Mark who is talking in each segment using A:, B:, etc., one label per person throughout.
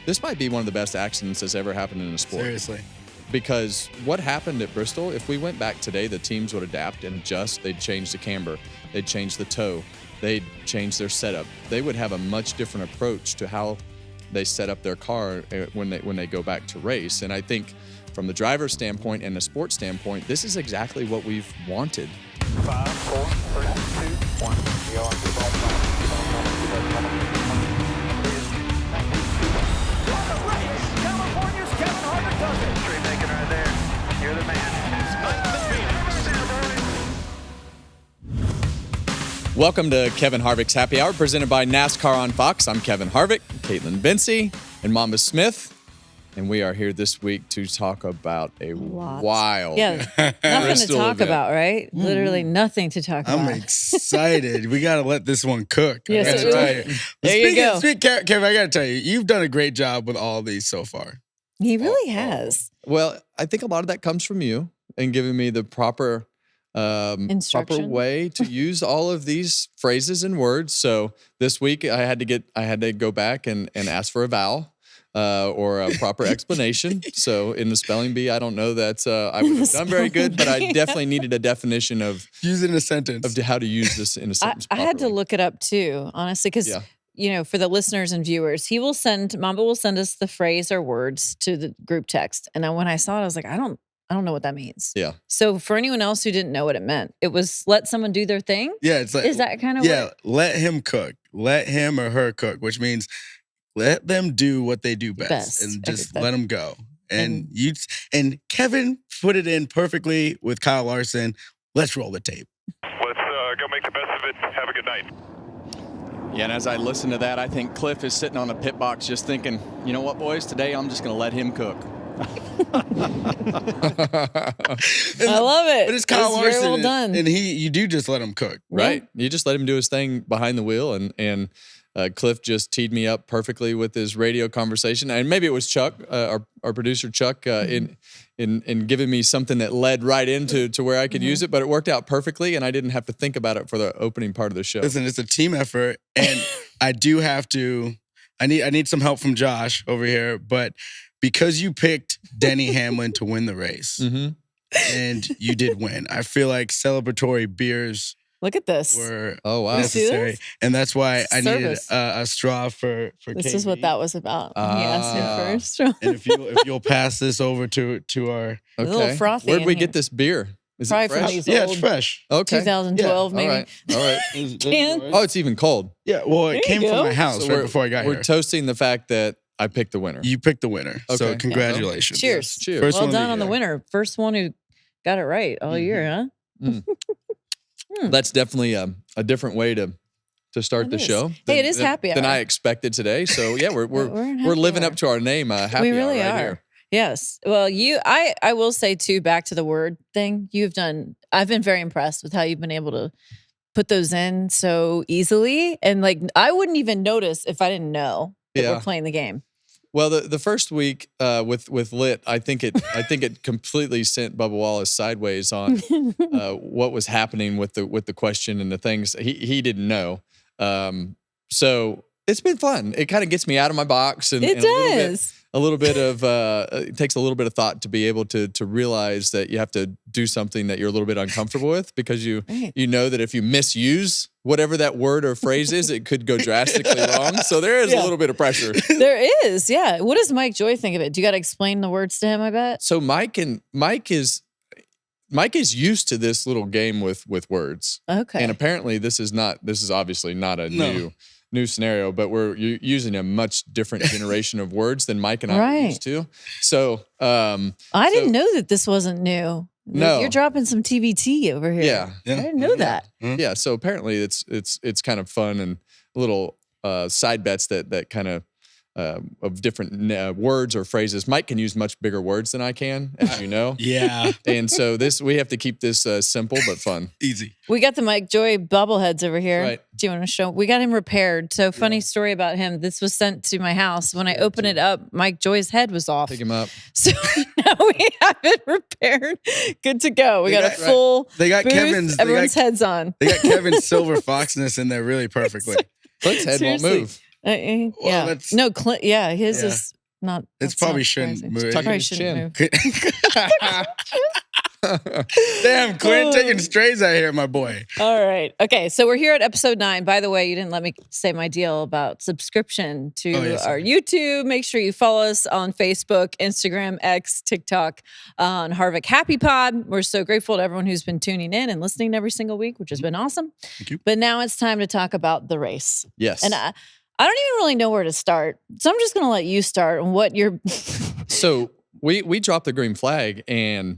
A: this might be one of the best accidents that's ever happened in a sport.
B: Seriously.
A: Because what happened at Bristol, if we went back today, the teams would adapt and adjust. They'd change the camber. They'd change the toe. They'd change their setup. They would have a much different approach to how they set up their car when they go back to race. And I think from the driver's standpoint and the sports standpoint, this is exactly what we've wanted.
C: 5, 4, 3, 2, 1. We are California's Kevin Harvick does it. Tree making right there. You're the man.
A: Welcome to Kevin Harvick's Happy Hour, presented by NASCAR on Fox. I'm Kevin Harvick, Kaitlyn, Vincie, and Mamba Smith. And we are here this week to talk about a wild
D: nothing to talk about, right? Literally nothing to talk about.
B: I'm excited. We got to let this one cook.
D: Yes,
B: There you go. Kevin, I got to tell you, you've done a great job with all these so far.
D: He really has.
A: Well, I think a lot of that comes from you and giving me the proper way to use all of these phrases and words. So this week I had to go back and ask for a vowel. Or a proper explanation. So in the spelling bee, I don't know that I would have done very good, but I definitely needed a definition of
B: use it in a sentence
A: of how to use this in a sentence.
D: I had to look it up too, honestly, because for the listeners and viewers, Mamba will send us the phrase or words to the group text, and then when I saw it, I was like, I don't know what that means.
A: Yeah.
D: So for anyone else who didn't know what it meant, it was let someone do their thing.
B: Yeah, it's like,
D: is that kind of
B: let him cook, let him or her cook, which means let them do what they do best. And just let them go. And Kevin put it in perfectly with Kyle Larson. Let's roll the tape.
C: Let's go make the best of it. Have a good night.
A: Yeah, and as I listen to that, I think Cliff is sitting on a pit box just thinking, you know what, boys, today I'm just going to let him cook.
D: I love it.
B: But it's Kyle Larson.
D: Very well done.
B: And you do just let him cook.
A: Right. Yeah. You just let him do his thing behind the wheel. And Cliff just teed me up perfectly with his radio conversation. And maybe it was Chuck, our producer Chuck, in giving me something that led right into where I could use it. But it worked out perfectly, and I didn't have to think about it for the opening part of the show.
B: Listen, it's a team effort. And I do have to – I need some help from Josh over here. But because you picked Denny Hamlin to win the race, and you did win, I feel like celebratory beers –
D: look at this.
B: Necessary. And that's why I needed a straw for
D: This
B: KB.
D: is what that was about. He asked me for a straw.
B: And if you'll pass this over to our...
D: A little frothy.
A: Where'd we get this beer? Is
D: Probably
A: it fresh?
D: from these
B: Yeah,
D: old
B: it's fresh.
A: Okay.
D: 2012 maybe.
A: All right. Oh, it's even cold.
B: Yeah, well, it came from my house
A: So
B: right before I got here.
A: We're toasting the fact that I picked the winner.
B: You picked the winner.
A: Okay.
B: So congratulations.
D: Cheers.
A: Cheers.
B: First
D: Well
B: one
D: done
B: of
D: on the winner. First one who got it right all year, huh?
A: That's definitely a different way to start the show.
D: Hey, it is happy hour
A: than I expected today. So yeah, we're living up to our name. Happy
D: we really
A: hour right
D: are.
A: Here.
D: Yes. Well, I will say too, back to the word thing I've been very impressed with how you've been able to put those in so easily. And like, I wouldn't even notice if I didn't know that we're playing the game.
A: Well, the first week with Lit, I think it completely sent Bubba Wallace sideways on what was happening with the question and the things he didn't know. So it's been fun. It kind of gets me out of my box, and
D: it does.
A: A little bit of it takes a little bit of thought to be able to realize that you have to do something that you're a little bit uncomfortable with, because you know that if you misuse whatever that word or phrase is, it could go drastically wrong. So there is a little bit of pressure.
D: There is, yeah. What does Mike Joy think of it? Do you got to explain the words to him, I bet?
A: So Mike is used to this little game with words.
D: Okay.
A: And apparently this is obviously not a new scenario, but we're using a much different generation of words than Mike and I are used to. So
D: I didn't know that this wasn't new.
A: No,
D: you're dropping some TBT over here.
A: Yeah.
D: I didn't know that.
A: Yeah. So apparently it's kind of fun and little side bets that kind of of different words or phrases. Mike can use much bigger words than I can, as you know.
B: Yeah.
A: And so we have to keep this simple but fun.
B: Easy.
D: We got the Mike Joy bobbleheads over here.
A: Right.
D: Do you want to show? We got him repaired. So funny story about him. This was sent to my house. When I opened it up, Mike Joy's head was off.
A: Pick him up.
D: So now we have it repaired. Good to go. We got a full
B: They got
D: booth.
B: Kevin's.
D: Everyone's heads on.
B: They got Kevin's silver foxness in there really perfectly.
A: Clint's head won't move.
D: Yeah.
B: that's-
D: No, yeah, his
B: Yeah.
D: is not.
B: It's
D: that's
B: probably
D: not
B: shouldn't
D: crazy.
B: move.
A: Tucking
D: Probably
A: his
D: shouldn't
A: chin.
D: move.
B: Damn, Clint taking strays out here, my boy.
D: All right. Okay. So we're here at episode 9. By the way, you didn't let me say my deal about subscription to our
B: sorry.
D: YouTube. Make sure you follow us on Facebook, Instagram, X, TikTok, on Harvick Happy Pod. We're so grateful to everyone who's been tuning in and listening every single week, which has been awesome.
B: Thank you.
D: But now it's time to talk about the race.
A: Yes.
D: And I don't even really know where to start. So I'm just going to let you start on what you're.
A: So we dropped the green flag and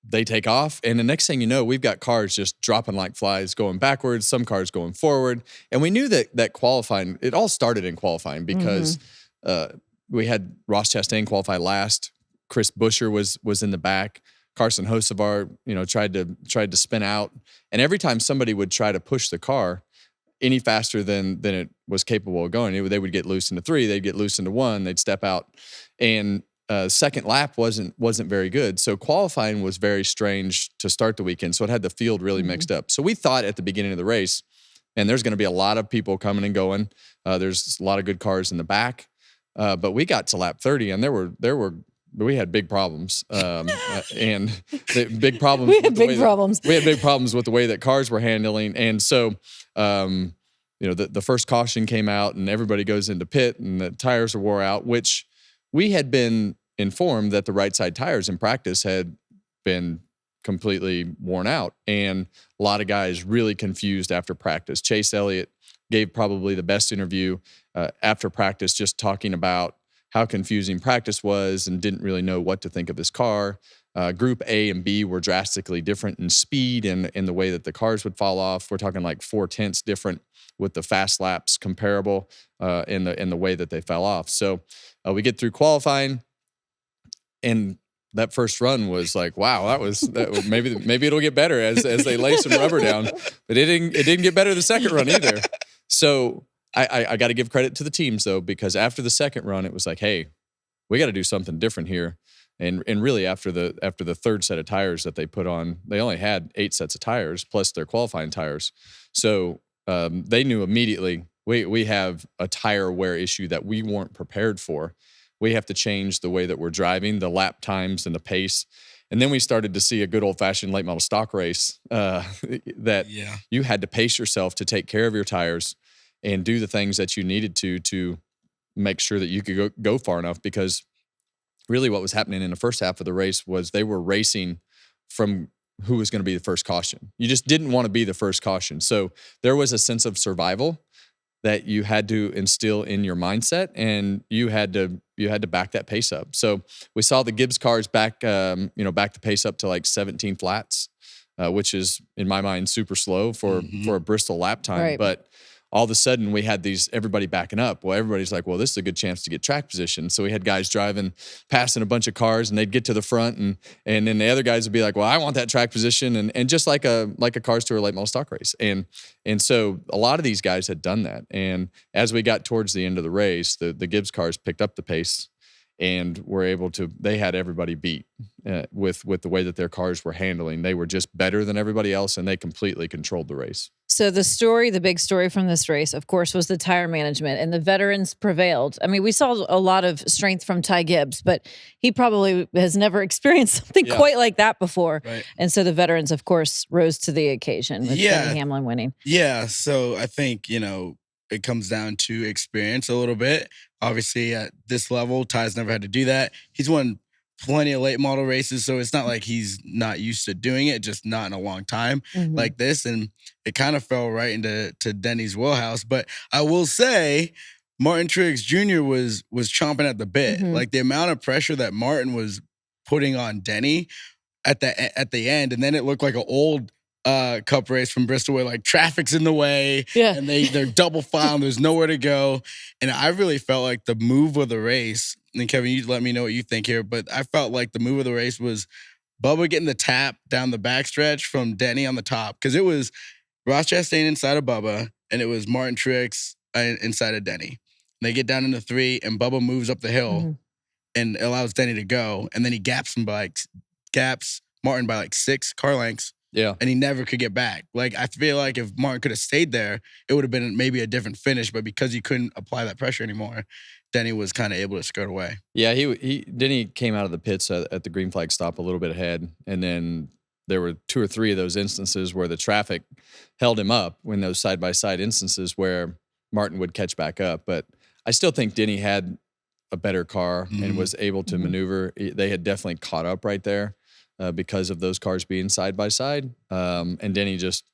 A: they take off. And the next thing you know, we've got cars just dropping like flies, going backwards, some cars going forward. And we knew that qualifying, it all started in qualifying because we had Ross Chastain qualify last. Chris Buescher was in the back. Carson Hocevar, tried to spin out. And every time somebody would try to push the car any faster than it was capable of going, they would get loose into 3, they'd get loose into 1, they'd step out. And second lap wasn't very good. So qualifying was very strange to start the weekend. So it had the field really mixed up. So we thought at the beginning of the race, and there's going to be a lot of people coming and going. There's a lot of good cars in the back. But we got to lap 30 and we had big problems. And big problems.
D: We had big problems.
A: We had big problems with the way that cars were handling. And so, the first caution came out and everybody goes into pit and the tires are wore out, which we had been informed that the right side tires in practice had been completely worn out. And a lot of guys really confused after practice. Chase Elliott gave probably the best interview after practice, just talking about how confusing practice was and didn't really know what to think of his car. Group A and B were drastically different in speed and in the way that the cars would fall off. We're talking like 4/10 different with the fast laps comparable in the way that they fell off. So we get through qualifying, and that first run was like, wow, maybe it'll get better as they lay some rubber down. But it didn't get better the second run either. So I got to give credit to the teams though, because after the second run, it was like, hey, we got to do something different here. And really after the third set of tires that they put on, they only had 8 sets of tires plus their qualifying tires. So they knew immediately we have a tire wear issue that we weren't prepared for. We have to change the way that we're driving, the lap times and the pace. And then we started to see a good old-fashioned late model stock race that you had to pace yourself to take care of your tires and do the things that you needed to make sure that you could go far enough, because really what was happening in the first half of the race was they were racing from who was going to be the first caution. You just didn't want to be the first caution. So there was a sense of survival that you had to instill in your mindset, and you had to back that pace up. So we saw the Gibbs cars back the pace up to like 17 flats, which is in my mind super slow for a Bristol lap time.
D: Right.
A: But all of a sudden we had everybody backing up. Well, everybody's like, well, this is a good chance to get track position. So we had guys driving, passing a bunch of cars, and they'd get to the front, and then the other guys would be like, well, I want that track position, and just like a Cars Tour late model stock race. And so a lot of these guys had done that. And as we got towards the end of the race, the Gibbs cars picked up the pace and were able to, they had everybody beat with the way that their cars were handling. They were just better than everybody else, and they completely controlled the race.
D: So the big story from this race, of course, was the tire management, and the veterans prevailed. I mean, we saw a lot of strength from Ty Gibbs, but he probably has never experienced something quite like that before.
B: Right.
D: And so the veterans, of course, rose to the occasion with Denny Hamlin winning.
B: Yeah, so I think, it comes down to experience a little bit. Obviously, at this level, Ty's never had to do that. He's won plenty of late model races, so it's not like he's not used to doing it, just not in a long time like this. And it kind of fell right into Denny's wheelhouse. But I will say, Martin Truex Jr. was chomping at the bit. Like the amount of pressure that Martin was putting on Denny at the end, and then it looked like an old cup race from Bristol where like traffic's in the way and they're double file and there's nowhere to go. And I really felt like the move of the race, and Kevin, you let me know what you think here, but I felt like the move of the race was Bubba getting the tap down the backstretch from Denny on the top, because it was Ross Chastain inside of Bubba and it was Martin Truex inside of Denny. And they get down into 3 and Bubba moves up the hill and allows Denny to go, and then he gaps Martin by like 6 car lengths.
A: Yeah.
B: And he never could get back. Like, I feel like if Martin could have stayed there, it would have been maybe a different finish. But because he couldn't apply that pressure anymore, Denny was kind of able to skirt away.
A: Yeah, Denny came out of the pits at the green flag stop a little bit ahead, and then there were 2 or 3 of those instances where the traffic held him up when those side-by-side instances where Martin would catch back up. But I still think Denny had a better car and was able to maneuver. They had definitely caught up right there because of those cars being side by side. And Denny just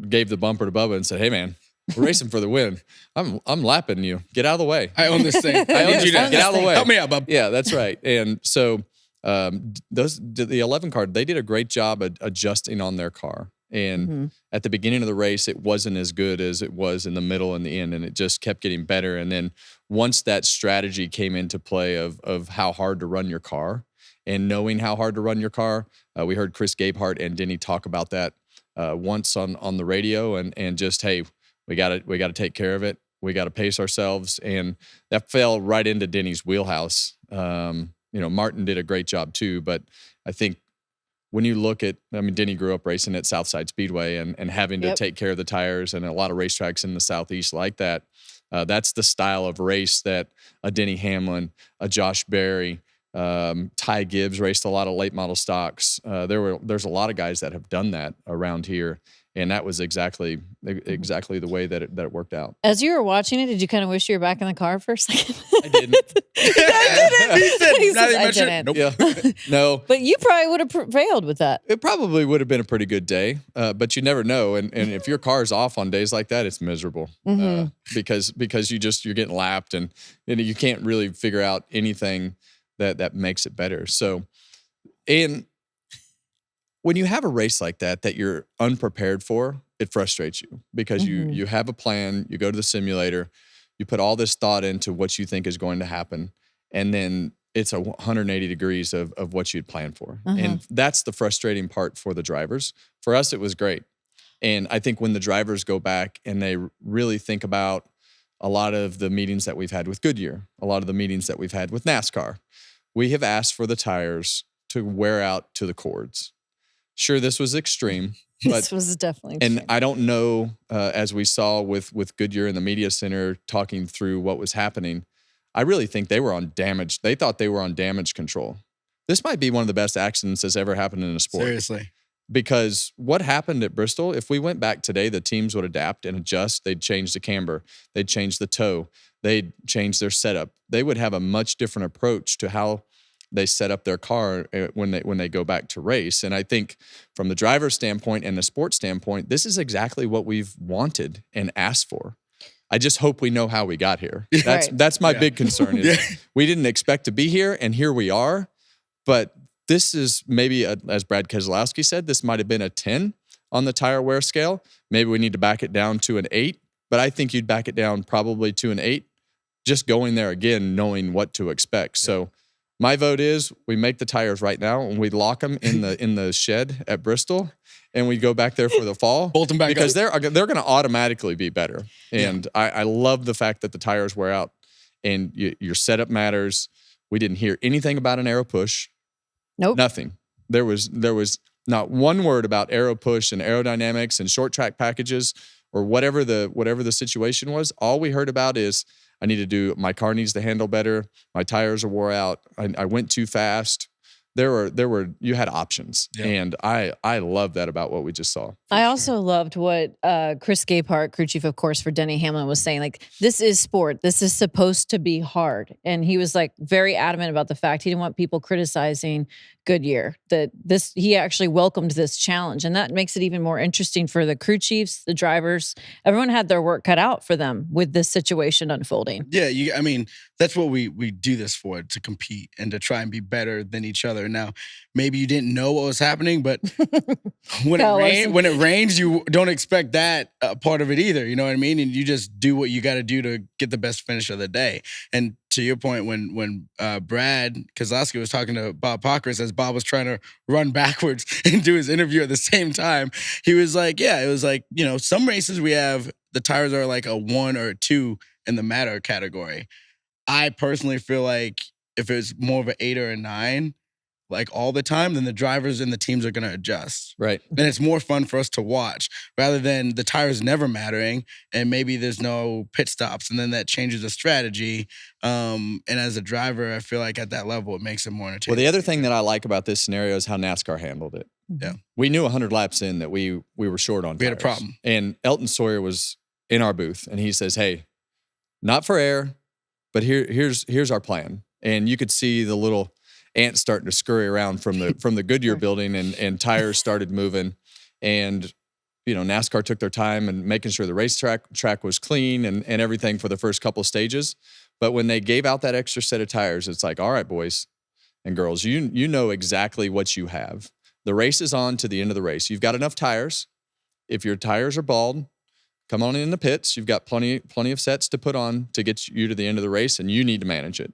A: gave the bumper to Bubba and said, "Hey, man, we're racing for the win. I'm lapping you. Get out of the way.
B: I own this thing.
A: I own you to get out of the way.
B: Help me out, bub."
A: Yeah, that's right. And so the 11 car, they did a great job adjusting on their car. And at the beginning of the race, it wasn't as good as it was in the middle and the end, and it just kept getting better. And then once that strategy came into play of how hard to run your car and knowing how hard to run your car, we heard Chris Gabehart and Denny talk about that once on the radio, and just, hey, we got to take care of it. We got to pace ourselves, and that fell right into Denny's wheelhouse. Martin did a great job too, but I think when you look at, Denny grew up racing at Southside Speedway and having to take care of the tires, and a lot of racetracks in the Southeast like that. That's the style of race that a Denny Hamlin, a Josh Berry, Ty Gibbs raced a lot of late model stocks. There's a lot of guys that have done that around here. And that was exactly the way that it worked out.
D: As you were watching it, did you kind of wish you were back in the car for a second?
A: I didn't.
D: I didn't.
A: Nope. Yeah. No.
D: But you probably would have prevailed with that.
A: It probably would have been a pretty good day, but you never know. And if your car's off on days like that, it's miserable because you're getting lapped and you can't really figure out anything that makes it better. So, and when you have a race like that you're unprepared for, it frustrates you because you have a plan, you go to the simulator, you put all this thought into what you think is going to happen, and then it's 180 degrees of what you'd planned for. And that's the frustrating part for the drivers. For us, it was great. And I think when the drivers go back and they really think about a lot of the meetings that we've had with Goodyear, a lot of the meetings that we've had with NASCAR, we have asked for the tires to wear out to the cords. Sure, this was extreme. But,
D: this was definitely extreme.
A: And I don't know, as we saw with Goodyear in the media center talking through what was happening, I really think they were on damage. They thought they were on damage control. This might be one of the best accidents that's ever happened in a sport.
B: Seriously.
A: Because what happened at Bristol, if we went back today, the teams would adapt and adjust. They'd change the camber. They'd change the toe. They'd change their setup. They would have a much different approach to how they set up their car when they go back to race. And I think from the driver's standpoint and the sports standpoint, this is exactly what we've wanted and asked for. I just hope we know how we got here. That's my big concern. Is we didn't expect to be here, and here we are. But this is maybe, as Brad Keselowski said, this might have been a 10 on the tire wear scale. Maybe we need to back it down to an 8. But I think you'd back it down probably to an 8, just going there again, knowing what to expect. So my vote is we make the tires right now and we lock them in the shed at Bristol, and we go back there for the fall.
B: Bolt them back
A: because
B: up.
A: they're going to automatically be better. And I love the fact that the tires wear out and your setup matters. We didn't hear anything about an aero push.
D: Nope.
A: Nothing. There was not one word about aero push and aerodynamics and short track packages or whatever the situation was. All we heard about is, my car needs to handle better. My tires are wore out. I went too fast. You had options. Yeah. And I love that about what we just saw.
D: I also loved what Chris Gabehart, crew chief, of course, for Denny Hamlin, was saying. Like, this is sport. This is supposed to be hard. And he was like very adamant about the fact he didn't want people criticizing Goodyear, that he actually welcomed this challenge. And that makes it even more interesting for the crew chiefs, the drivers. Everyone had their work cut out for them with this situation unfolding.
B: Yeah, that's what we do this for, to compete and to try and be better than each other. Now, maybe you didn't know what was happening, but when it rains, you don't expect that part of it either. You know what I mean? And you just do what you got to do to get the best finish of the day. And to your point, when Brad Keselowski was talking to Bob Pockris as Bob was trying to run backwards and do his interview at the same time, he was like, it was like, some races we have, the tires are like a 1 or a 2 in the matter category. I personally feel like if it's more of an 8 or a 9, like all the time, then the drivers and the teams are going to adjust.
A: Right.
B: And it's more fun for us to watch rather than the tires never mattering and maybe there's no pit stops and then that changes the strategy. And as a driver, I feel like at that level, it makes it more entertaining.
A: Well, the other thing that I like about this scenario is how NASCAR handled it.
B: Yeah.
A: We knew 100 laps in that we were short on tires.
B: We had a problem.
A: And Elton Sawyer was in our booth and he says, hey, not for air, but here's our plan. And you could see the little ants starting to scurry around from the Goodyear building and tires started moving. And, NASCAR took their time and making sure the racetrack was clean and everything for the first couple of stages. But when they gave out that extra set of tires, it's like, all right, boys and girls, you know exactly what you have. The race is on to the end of the race. You've got enough tires. If your tires are bald, come on in the pits. You've got plenty of sets to put on to get you to the end of the race, and you need to manage it.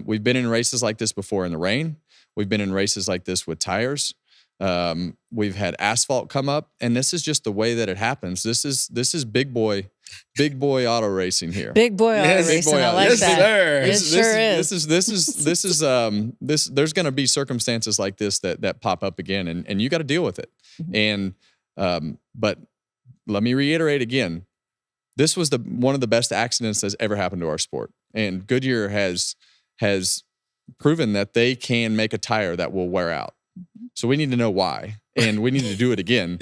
A: We've been in races like this before in the rain. We've been in races like this with tires. We've had asphalt come up, and this is just the way that it happens. This is big boy auto racing here.
D: Big boy auto
B: Yes,
D: racing. I like
B: yes,
D: that.
B: sir.
D: It sure is.
A: There's going to be circumstances like this that pop up again, and you got to deal with it.
D: Mm-hmm.
A: And but let me reiterate again, this was one of the best accidents that's ever happened to our sport, and Goodyear has proven that they can make a tire that will wear out. So we need to know why, and we need to do it again.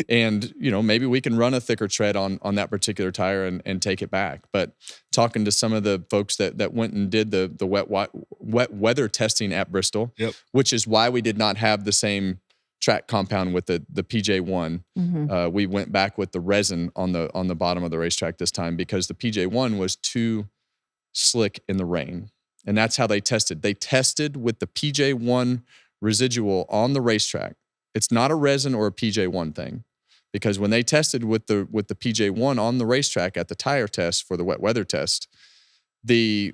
A: And, maybe we can run a thicker tread on that particular tire and take it back. But talking to some of the folks that went and did the wet weather testing at Bristol,
B: yep.
A: which is why we did not have the same track compound with the PJ1.
D: Mm-hmm.
A: We went back with the resin on the bottom of the racetrack this time because the PJ1 was too slick in the rain. And that's how they tested. They tested with the PJ1 residual on the racetrack. It's not a resin or a PJ1 thing, because when they tested with the PJ1 on the racetrack at the tire test for the wet weather test, the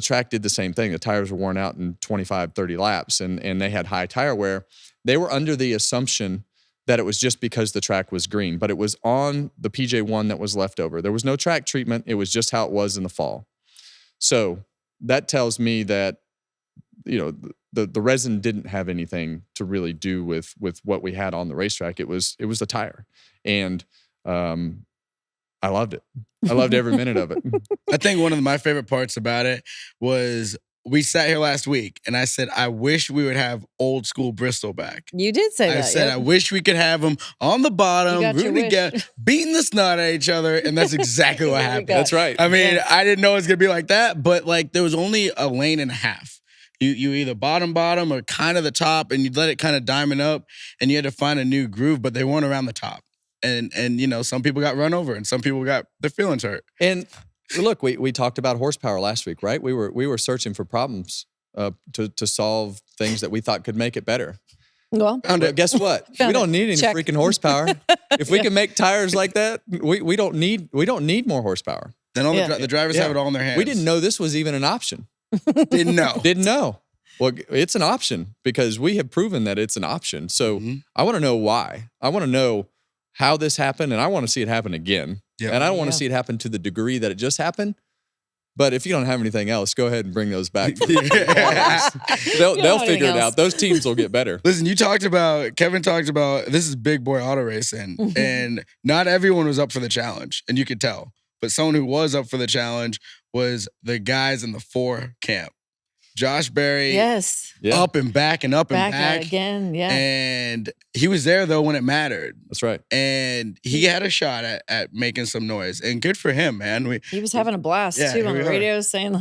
A: track did the same thing. The tires were worn out in 25, 30 laps, and they had high tire wear. They were under the assumption that it was just because the track was green, but it was on the PJ1 that was left over. There was no track treatment. It was just how it was in the fall. So that tells me that, the resin didn't have anything to really do with what we had on the racetrack. It was the tire. And I loved it. I loved every minute of it.
B: I think one of my favorite parts about it was we sat here last week and I said, I wish we would have old school Bristol back.
D: You did say that.
B: I said, I wish we could have them on the bottom, rooting together, beating the snot at each other. And that's exactly what happened.
A: That's right.
B: I mean, I didn't know it was going to be like that, but there was only a lane and a half. You either bottom or kind of the top, and you'd let it kind of diamond up, and you had to find a new groove, but they weren't around the top. And some people got run over, and some people got their feelings hurt.
A: And look, we talked about horsepower last week, right? We were searching for problems to solve things that we thought could make it better.
D: Well,
A: guess what? We don't need any freaking horsepower. If we can make tires like that, we don't need more horsepower.
B: Then all the drivers have it all in their hands.
A: We didn't know this was even an option.
B: Didn't know.
A: Well, it's an option because we have proven that it's an option. So I want to know why. I want to know how this happened, and I want to see it happen again. Yep. And I don't want to see it happen to the degree that it just happened. But if you don't have anything else, go ahead and bring those back. They'll figure it out. Those teams will get better.
B: Listen, Kevin talked about, this is big boy auto racing, and not everyone was up for the challenge, and you could tell. But someone who was up for the challenge was the guys in the 4 camp. Josh Berry, up and back and up and back
D: again,
B: and he was there though when it mattered.
A: That's right.
B: And he had a shot at making some noise, and good for him, man.
D: He was having a blast too on the radio, saying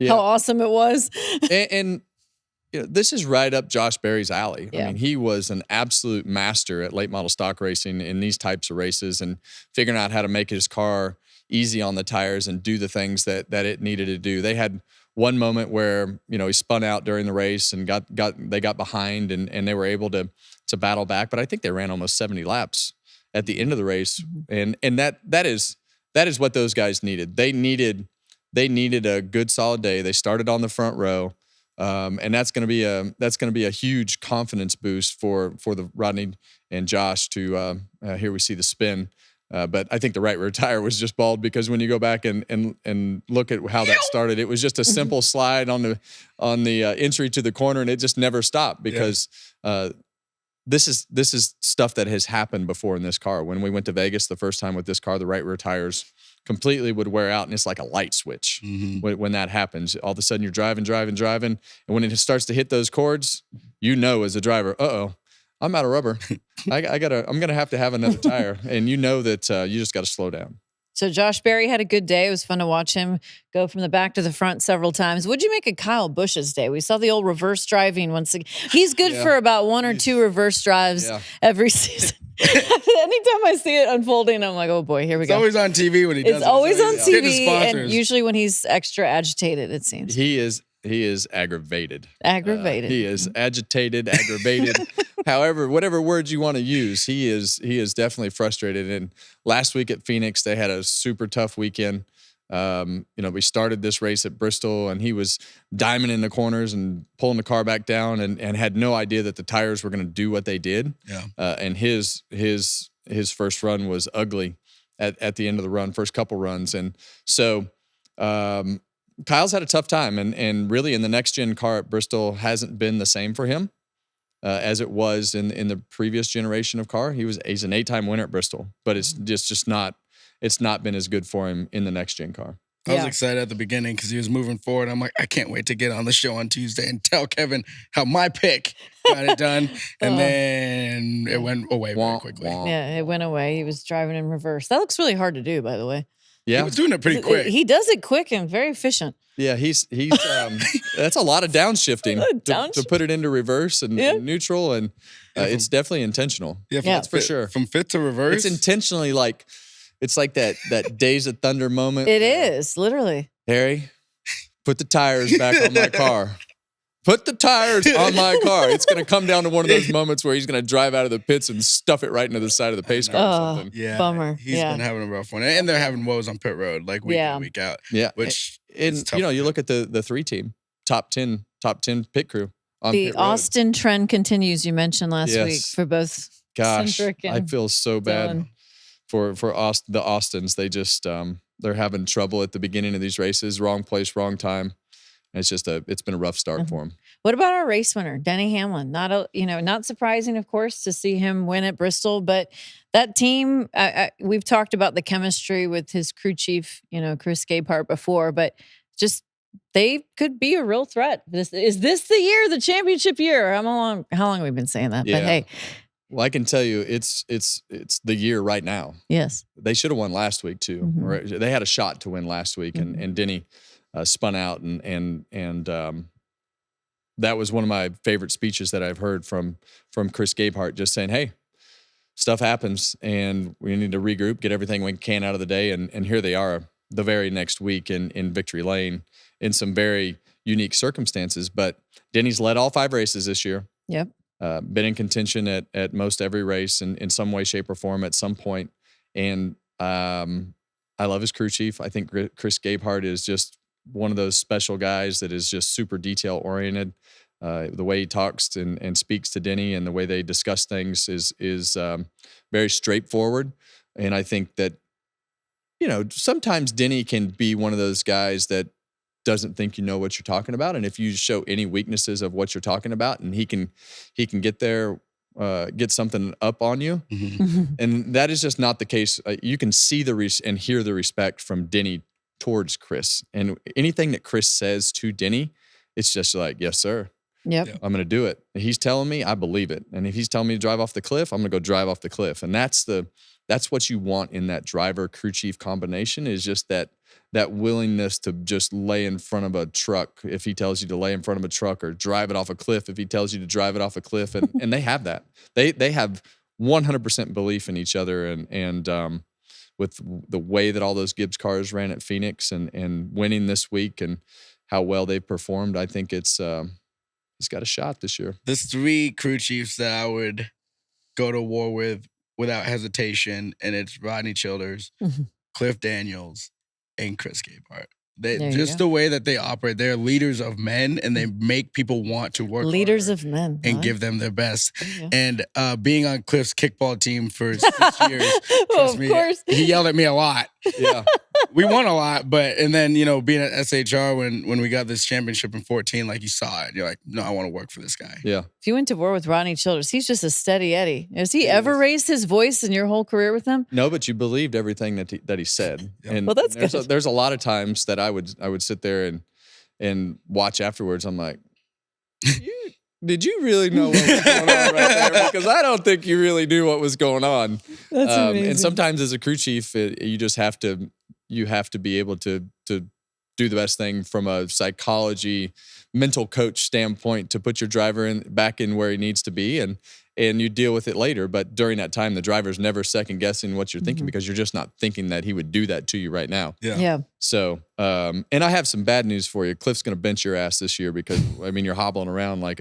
D: how awesome it was.
A: and this is right up Josh Berry's alley. I mean, he was an absolute master at late model stock racing in these types of races and figuring out how to make his car easy on the tires and do the things that it needed to do. They had one moment where, he spun out during the race and they got behind and they were able to battle back. But I think they ran almost 70 laps at the end of the race. And that is what those guys needed. They needed a good solid day. They started on the front row. And that's going to be a huge confidence boost for the Rodney and Josh to here we see the spin. But I think the right rear tire was just bald because when you go back and look at how that started, it was just a simple slide on the entry to the corner, and it just never stopped because this is stuff that has happened before in this car. When we went to Vegas the first time with this car, the right rear tires completely would wear out, and it's like a light switch when that happens. All of a sudden, you're driving, and when it starts to hit those cords, you know as a driver, I'm out of rubber. I'm gonna have to have another tire, and you know that you just got to slow down.
D: So Josh Berry had a good day. It was fun to watch him go from the back to the front several times. What'd you make of Kyle Busch's day? We saw the old reverse driving once again. He's good for about 1 or 2 reverse drives every season. Anytime I see it unfolding, I'm like, oh boy, here we go.
B: It's always on TV when he does it.
D: It's always on TV, and
B: sponsors.
D: usually when he's extra agitated, it seems.
A: He is aggravated.
D: Aggravated.
A: He is agitated, aggravated. However, whatever words you want to use, he is definitely frustrated. And last week at Phoenix, they had a super tough weekend. We started this race at Bristol, and he was diming in the corners and pulling the car back down, and had no idea that the tires were going to do what they did. Yeah. And his first run was ugly at the end of the run, first couple runs, and so. Kyle's had a tough time, and really in the next gen car at Bristol hasn't been the same for him as it was in the previous generation of car. He's an 8-time winner at Bristol, but it's just not been as good for him in the next gen car.
B: I was excited at the beginning because he was moving forward. I'm like, I can't wait to get on the show on Tuesday and tell Kevin how my pick got it done. And then it went away very quickly.
D: Yeah, it went away. He was driving in reverse. That looks really hard to do, by the way.
A: Yeah,
B: he was doing it pretty quick.
D: He does it quick and very efficient.
A: Yeah, he's that's a lot of downshifting to put it into reverse and neutral, and it's definitely intentional.
B: Yeah,
A: that's for sure.
B: From fifth to reverse,
A: it's intentionally it's like that Days of Thunder moment.
D: It is literally.
A: Harry, put the tires back on my car. Put the tires on my car. It's going to come down to one of those moments where he's going to drive out of the pits and stuff it right into the side of the pace car or something.
B: Yeah,
D: bummer.
B: He's been having a rough one, and they're having woes on pit road like week in, week out.
A: Yeah,
B: which
A: you look at the 3 team top 10 pit crew.
D: The Austin trend continues. You mentioned last week for both.
A: Gosh,
D: Centric and
A: I feel so bad for the Austins. They just they're having trouble at the beginning of these races. Wrong place, wrong time. It's just it's been a rough start for him.
D: What about our race winner, Denny Hamlin? Not surprising, of course, to see him win at Bristol, but that team, we've talked about the chemistry with his crew chief, Chris Gabehart before, but just they could be a real threat. Is this the year, the championship year? How long have we been saying that?
A: Yeah.
D: But hey.
A: Well, I can tell you it's the year right now.
D: Yes.
A: They should have won last week too. Mm-hmm. They had a shot to win last week, and Denny spun out, and that was one of my favorite speeches that I've heard from Chris Gabehart, just saying, hey, stuff happens and we need to regroup, get everything we can out of the day. And here they are the very next week in Victory Lane in some very unique circumstances. But Denny's led all 5 races this year.
D: Yep.
A: Been in contention at most every race in some way, shape, or form at some point. And I love his crew chief. I think Chris Gabehart is just one of those special guys that is just super detail oriented. The way he talks and speaks to Denny and the way they discuss things is very straightforward. And I think that, sometimes Denny can be one of those guys that doesn't think you know what you're talking about. And if you show any weaknesses of what you're talking about, and he can get there, get something up on you. Mm-hmm. And that is just not the case. You can see and hear the respect from Denny towards Chris, and anything that Chris says to Denny, it's just like, yes, sir.
D: Yep.
A: I'm going to do it. If he's telling me, I believe it. And if he's telling me to drive off the cliff, I'm going to go drive off the cliff. And that's what you want in that driver crew chief combination, is just that willingness to just lay in front of a truck if he tells you to lay in front of a truck, or drive it off a cliff if he tells you to drive it off a cliff. And they have that. They have 100% belief in each other, and with the way that all those Gibbs cars ran at Phoenix and winning this week and how well they've performed, I think he's got a shot this year.
B: There's 3 crew chiefs that I would go to war with without hesitation, and it's Rodney Childers, Cliff Daniels, and Chris Gabehart. The way that they operate, they're leaders of men, and they make people want to work.
D: Leaders of men,
B: and give them their best. And being on Cliff's kickball team for 6 years,
D: of course,
B: he yelled at me a lot.
A: Yeah,
B: we won a lot, and then being at SHR when we got this championship in 2014, like you saw it, you're like, no, I want to work for this guy.
A: Yeah.
D: If you went to war with Rodney Childers, he's just a steady Eddie. Has he ever raised his voice in your whole career with him?
A: No, but you believed everything that he said. And
D: well, that's
A: good. There's a lot of times that I would sit there and watch afterwards. I'm like, did you really know what was going on right there? Because I don't think you really knew what was going on.
D: That's amazing.
A: And sometimes as a crew chief, you just have to be able to do the best thing from a psychology, mental coach standpoint to put your driver back in where he needs to be, and you deal with it later. But during that time, the driver's never second guessing what you're thinking because you're just not thinking that he would do that to you right now.
B: Yeah.
A: So, and I have some bad news for you. Cliff's going to bench your ass this year because you're hobbling around like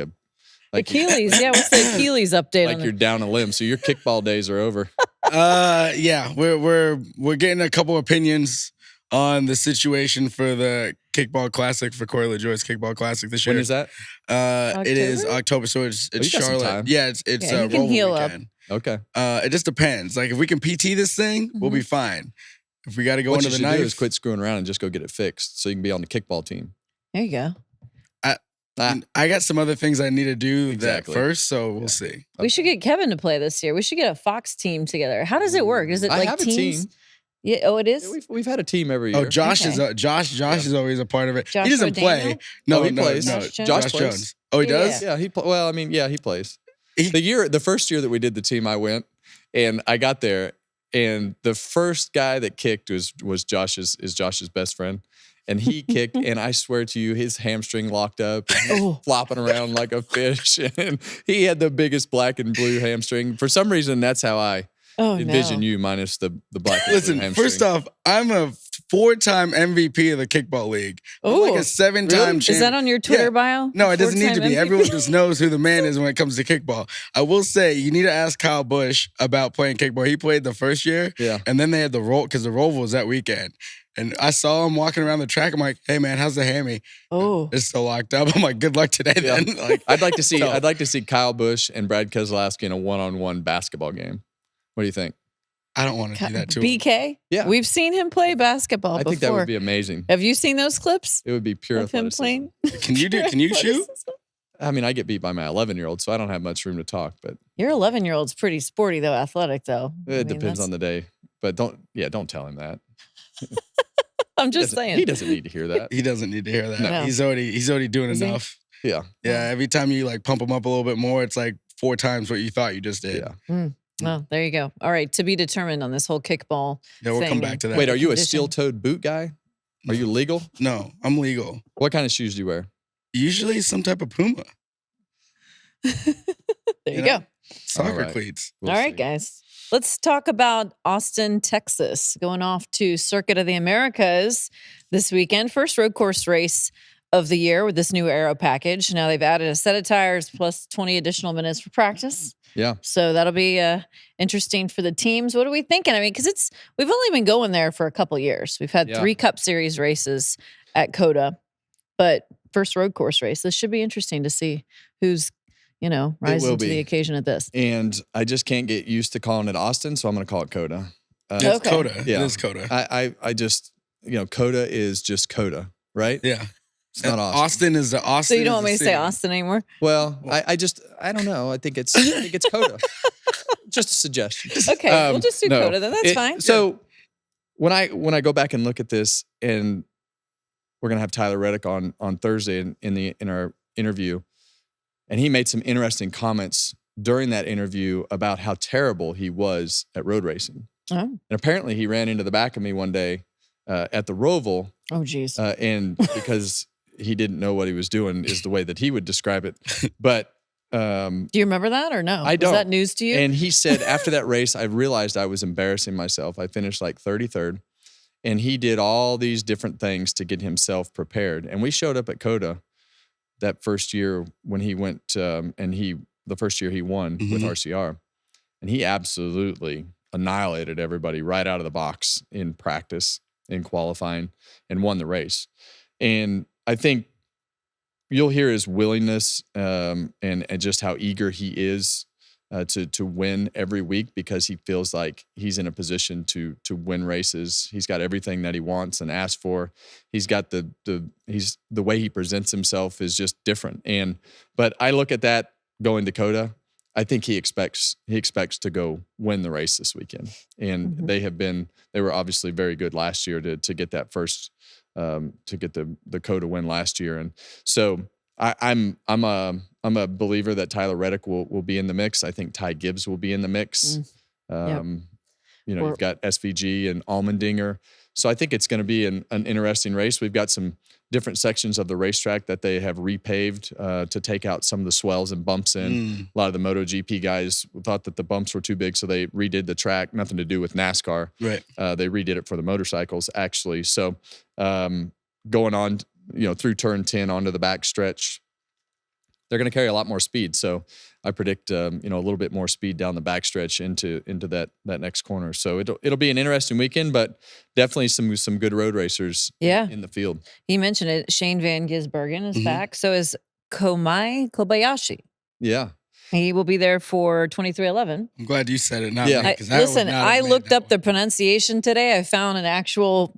D: Achilles. Yeah, what's the Achilles update?
A: Like you're down a limb. So your kickball days are over.
B: Yeah, we're getting a couple opinions on the situation for the Kickball Classic, for Corey LaJoie's Kickball Classic this year.
A: When is that?
B: It is October, so it's Charlotte. Yeah, it's
D: you can heal
B: weekend.
A: Up. Okay.
B: It just depends. Like if we can PT this thing, we'll be fine. If we got to go into the knife,
A: do is quit screwing around and just go get it fixed, so you can be on the kickball team.
D: There you go.
B: I got some other things I need to do that first, so we'll see.
D: We should get Kevin to play this year. We should get a Fox team together. How does it work? Is it like
A: have
D: teams?
A: A team.
D: Yeah. Oh, it is.
A: Yeah, we've had a team every year.
B: Oh, Josh is is always a part of it.
D: Joshua
B: he doesn't play.
A: No, he plays.
B: No,
A: Josh plays.
B: Jones. Oh, he does.
A: Yeah, he plays. The first year that we did the team, I went and I got there, and the first guy that kicked was Josh's best friend. And he kicked, and I swear to you, his hamstring locked up, and he was flopping around like a fish. And he had the biggest black and blue hamstring. For some reason, that's how I envision you, minus the black and blue hamstring.
B: First off, I'm a 4-time MVP of the kickball league. I'm like a 7-time champion.
D: Is that on your Twitter bio?
B: No, it doesn't need to be. MVP? Everyone just knows who the man is when it comes to kickball. I will say, you need to ask Kyle Busch about playing kickball. He played the first year, and then they had the roll, because the Roval was that weekend. And I saw him walking around the track. I'm like, "Hey man, how's the hammy?"
D: Oh,
B: it's still locked up. I'm like, "Good luck today, then." Like,
A: I'd like to see Kyle Busch and Brad Keselowski in a one-on-one basketball game. What do you think?
B: I don't want to do that too.
D: BK?
A: Yeah,
D: we've seen him play basketball.
A: I think that would be amazing.
D: Have you seen those clips?
A: It would be pure
D: of him playing.
B: Can you shoot?
A: I mean, I get beat by my 11-year-old, so I don't have much room to talk. But
D: your 11-year-old's pretty sporty though, athletic though.
A: It depends on the day. But don't tell him that.
D: I'm just saying.
A: He doesn't need to hear that.
B: He doesn't need to hear that.
D: No.
B: He's already doing enough.
A: Yeah.
B: Yeah. Every time you like pump him up a little bit more, it's like 4 times what you thought you just did.
A: Yeah.
D: Well, there you go. All right. To be determined on this whole kickball.
B: Yeah, we'll come back to that.
A: Wait, are you a steel-toed boot guy? Are you legal?
B: No, I'm legal.
A: What kind of shoes do you wear?
B: Usually some type of Puma.
D: There you go.
B: Soccer cleats.
D: All right, guys. Let's talk about Austin, Texas, going off to Circuit of the Americas this weekend. First road course race of the year with this new aero package. Now they've added a set of tires plus 20 additional minutes for practice.
A: Yeah.
D: So that'll be interesting for the teams. What are we thinking? I mean, because we've only been going there for a couple years. We've had 3 Cup Series races at COTA, but first road course race. This should be interesting to see who's rising to the occasion at this.
A: And I just can't get used to calling it Austin, so I'm going to call it COTA.
B: It's COTA.
A: Yeah.
B: It is COTA.
A: I just, COTA is just COTA, right?
B: Yeah.
A: It's not Austin.
B: Austin is the Austin.
D: So you don't want me to say Austin anymore?
A: Well, I don't know. I think it's COTA. Just a suggestion.
D: Okay, we'll just do COTA then. That's fine.
A: So when I go back and look at this, and we're gonna have Tyler Reddick on Thursday in our interview, and he made some interesting comments during that interview about how terrible he was at road racing.
D: Oh.
A: And apparently he ran into the back of me one day at the Roval.
D: Oh, geez.
A: And because he didn't know what he was doing is the way that he would describe it. But
D: do you remember that or no?
A: I don't.
D: Was that news to you?
A: And he said after that race, I realized I was embarrassing myself. I finished like 33rd. And he did all these different things to get himself prepared. And we showed up at COTA that first year when he went, the first year he won with RCR. And he absolutely annihilated everybody right out of the box in practice. in qualifying and won the race. And I think you'll hear his willingness and just how eager he is to win every week, because he feels like he's in a position to win races. He's got everything that he wants and asks for. He's got the way he presents himself is just different. But I look at that going to COTA. I think he expects to go win the race this weekend. And they were obviously very good last year to get that first to get the COTA win last year. And so I'm a believer that Tyler Reddick will be in the mix. I think Ty Gibbs will be in the mix. You've got SVG and Allmendinger. So I think it's going to be an interesting race. We've got some different sections of the racetrack that they have repaved to take out some of the swells and bumps in. A lot of the MotoGP guys thought that the bumps were too big, so they redid the track. Nothing to do with NASCAR. Right. They redid it for the motorcycles, actually. So going on, through turn 10 onto the back stretch, they're going to carry a lot more speed. So I predict, a little bit more speed down the backstretch into that next corner. So it'll be an interesting weekend, but definitely some good road racers in the field.
D: He mentioned it. Shane Van Gisbergen is back. So is Komai Kobayashi.
A: Yeah.
D: He will be there for 2311.
B: I'm glad you said it.
D: I looked up the pronunciation today. I found an actual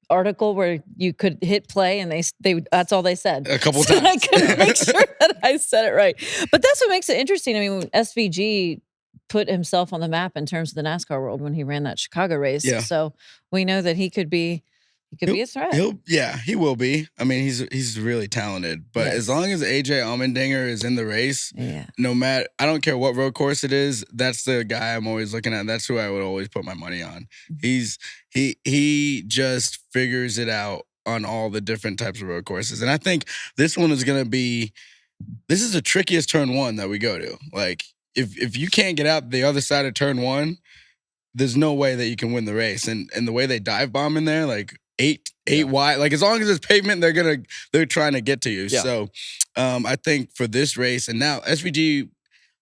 D: article where you could hit play and they that's all they said
B: a couple times.
D: I couldn't make sure that I said it right, but that's what makes it interesting. I mean, when SVG put himself on the map in terms of the NASCAR world when he ran that Chicago race, so we know that he could be a threat.
B: He will be. I mean, he's really talented. But as long as AJ Allmendinger is in the race, no matter, I don't care what road course it is, that's the guy I'm always looking at. That's who I would always put my money on. He just figures it out on all the different types of road courses. And I think this one is going to be, this is the trickiest turn one that we go to. Like, if you can't get out the other side of turn one, there's no way that you can win the race. And the way they dive bomb in there, like, eight wide, like as long as it's pavement, they're trying to get to you. So I think for this race, and now SVG,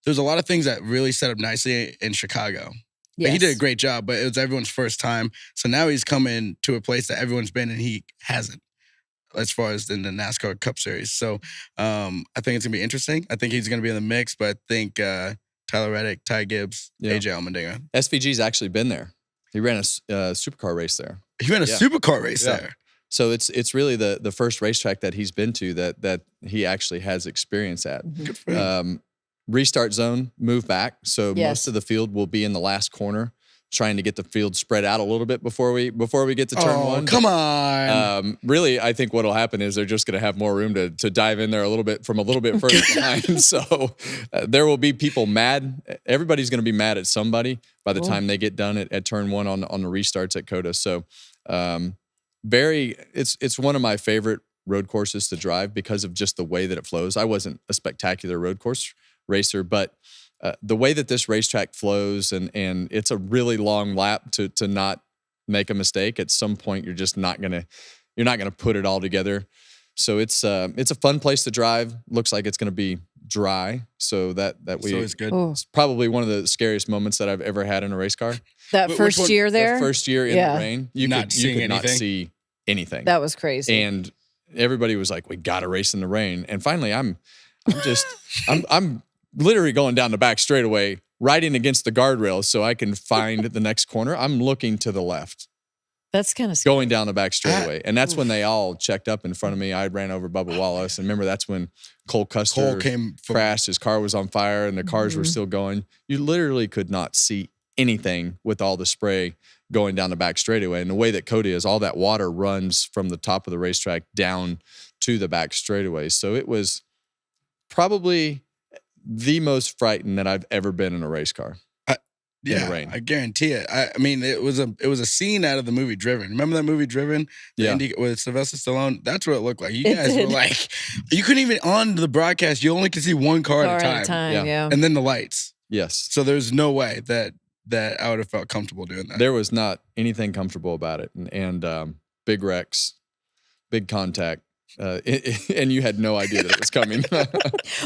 B: there's a lot of things that really set up nicely in Chicago. Yes. He did a great job, but it was everyone's first time. So now he's coming to a place that everyone's been and he hasn't, as far as in the NASCAR Cup Series. So I think it's gonna be interesting. I think he's gonna be in the mix, but I think Tyler Reddick, Ty Gibbs, AJ Allmendinger.
A: SVG's actually been there. He ran a supercar race there.
B: He ran a supercar race there.
A: So it's really the first racetrack that he's been to that he actually has experience at.
B: Good for him.
A: Restart zone, move back. So most of the field will be in the last corner, trying to get the field spread out a little bit before we get to turn one.
B: Come on.
A: Really, I think what'll happen is they're just going to have more room to dive in there a little bit further behind. So there will be people mad. Everybody's going to be mad at somebody by the time they get done at turn one on the restarts at COTA. So it's one of my favorite road courses to drive because of just the way that it flows. I wasn't a spectacular road course racer, but the way that this racetrack flows and it's a really long lap to not make a mistake. At some point, you're not gonna put it all together. So it's a fun place to drive. Looks like it's gonna be dry, so
B: it's good.
A: It's probably one of the scariest moments that I've ever had in a race car.
D: That first year there,
A: the first year in the rain, you could not see anything.
D: That was crazy,
A: and everybody was like, "We got to race in the rain." And finally, I'm literally going down the back straightaway, riding against the guardrail so I can find the next corner. I'm looking to the left.
D: That's kind of scary.
A: Going down the back straightaway. And that's when they all checked up in front of me. I ran over Bubba Wallace. And remember, that's when Cole Custer crashed. His car was on fire and the cars were still going. You literally could not see anything with all the spray going down the back straightaway. And the way that COTA is, all that water runs from the top of the racetrack down to the back straightaway. So it was probably the most frightened that I've ever been in a race car. In the rain.
B: I guarantee it. I mean, it was a scene out of the movie Driven. Remember that movie Driven? With Sylvester Stallone? That's what it looked like. You guys were like, you couldn't even, on the broadcast, you only could see one car at a time. And then the lights.
A: Yes.
B: So there's no way that I would have felt comfortable doing that.
A: There was not anything comfortable about it. And big wrecks, big contact. and you had no idea that it was coming.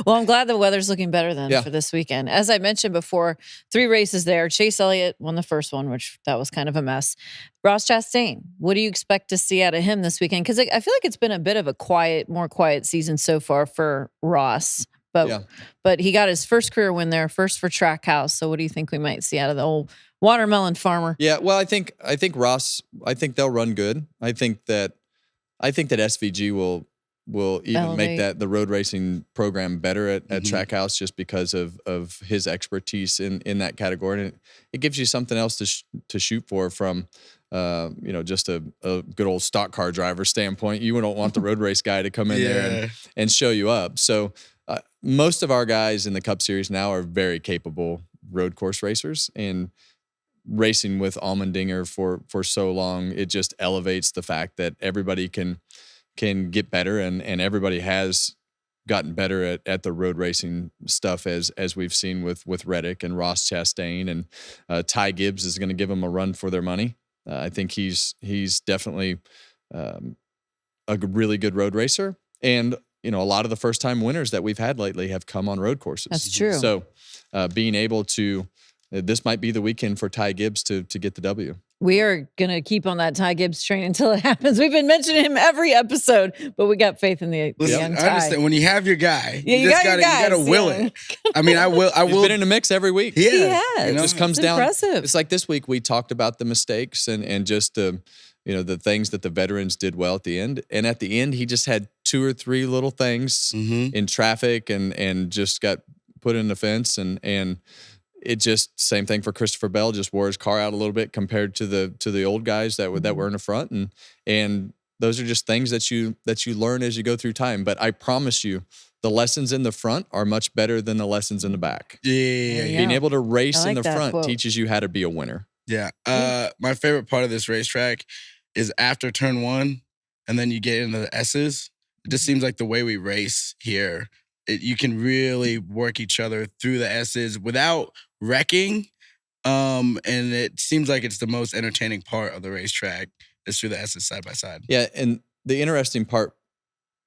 D: Well, I'm glad the weather's looking better then for this weekend. As I mentioned before, 3 races there. Chase Elliott won the first one, which that was kind of a mess. Ross Chastain, what do you expect to see out of him this weekend? Because I feel like it's been a bit of a more quiet season so far for Ross. But he got his first career win there, first for Trackhouse. So what do you think we might see out of the old watermelon farmer?
A: Yeah, well, I think Ross, I think they'll run good. I think that SVG will even make the road racing program better at Trackhouse just because of his expertise in that category. And it gives you something else to shoot for from just a good old stock car driver standpoint. You don't want the road race guy to come in there and show you up. So most of our guys in the Cup Series now are very capable road course racers, and racing with Allmendinger for so long, it just elevates the fact that everybody can get better, and everybody has gotten better at the road racing stuff as we've seen with Reddick and Ross Chastain, and Ty Gibbs is going to give them a run for their money. I think he's definitely a really good road racer, and a lot of the first time winners that we've had lately have come on road courses.
D: That's true.
A: So being able to this might be the weekend for Ty Gibbs to get the W.
D: We are going to keep on that Ty Gibbs train until it happens. We've been mentioning him every episode, but we got faith in the young Ty.
B: I understand. When you have your guy,
D: you
B: got to will it. I mean, I will.
A: He's been in the mix every week.
D: He has.
A: It just comes down.
D: Impressive.
A: It's like this week we talked about the mistakes and just the things that the veterans did well at the end. And at the end, he just had 2 or 3 little things in traffic and just got put in the fence and it just same thing for Christopher Bell, just wore his car out a little bit compared to the old guys that were in the front, and those are just things that you learn as you go through time. But I promise you, the lessons in the front are much better than the lessons in the back.
B: Yeah.
A: Being able to race in the front
D: quote.
A: teaches you how to be a winner.
B: Yeah. My favorite part of this racetrack is after turn 1, and then you get into the S's. It just seems like the way we race here, you can really work each other through the S's without wrecking. And it seems like it's the most entertaining part of the racetrack is through the S's side by side.
A: Yeah, and the interesting part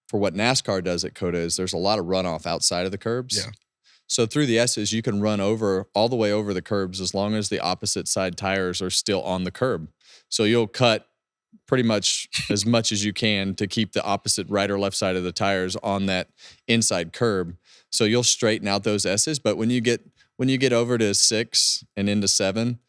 A: for what NASCAR does at COTA is there's a lot of runoff outside of the curbs.
B: Yeah.
A: So through the S's, you can run all the way over the curbs as long as the opposite side tires are still on the curb. So you'll cut pretty much as you can to keep the opposite right or left side of the tires on that inside curb. So you'll straighten out those S's. But when you get over to 6 and into 7,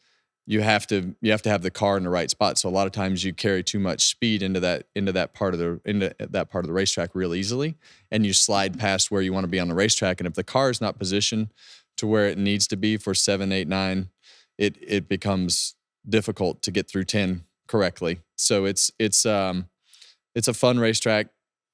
A: you have to have the car in the right spot. So a lot of times you carry too much speed into that part of the racetrack real easily, and you slide past where you want to be on the racetrack. And if the car is not positioned to where it needs to be for 7, 8, 9, it becomes difficult to get through 10 correctly. So it's a fun racetrack.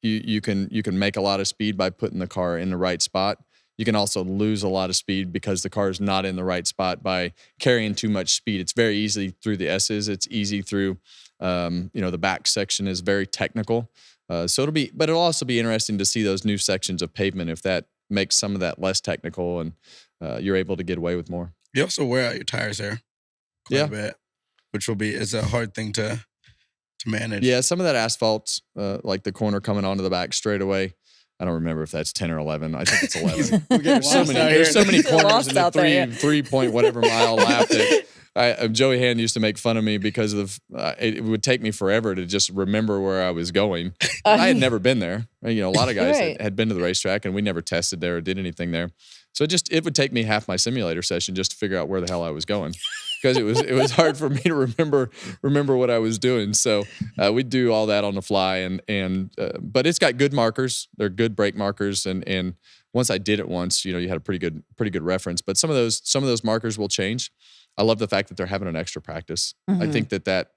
A: You can make a lot of speed by putting the car in the right spot. You can also lose a lot of speed because the car is not in the right spot by carrying too much speed. It's very easy through the S's. It's easy through, the back section is very technical. So it'll also be interesting to see those new sections of pavement if that makes some of that less technical and you're able to get away with more.
B: You also wear out your tires there quite a bit, which is a hard thing to manage.
A: Yeah, some of that asphalt, like the corner coming onto the back straightaway, I don't remember if that's 10 or 11. I think it's 11. There's so many corners in the 3 point whatever mile lap that Joey Hand used to make fun of me because of it would take me forever to just remember where I was going. I had never been there. A lot of guys had been to the racetrack and we never tested there or did anything there. So it would take me half my simulator session just to figure out where the hell I was going. Because it was hard for me to remember what I was doing. So we do all that on the fly, but it's got good markers. They're good brake markers, and once I did it once, you had a pretty good reference. But some of those markers will change. I love the fact that they're having an extra practice. Mm-hmm. I think that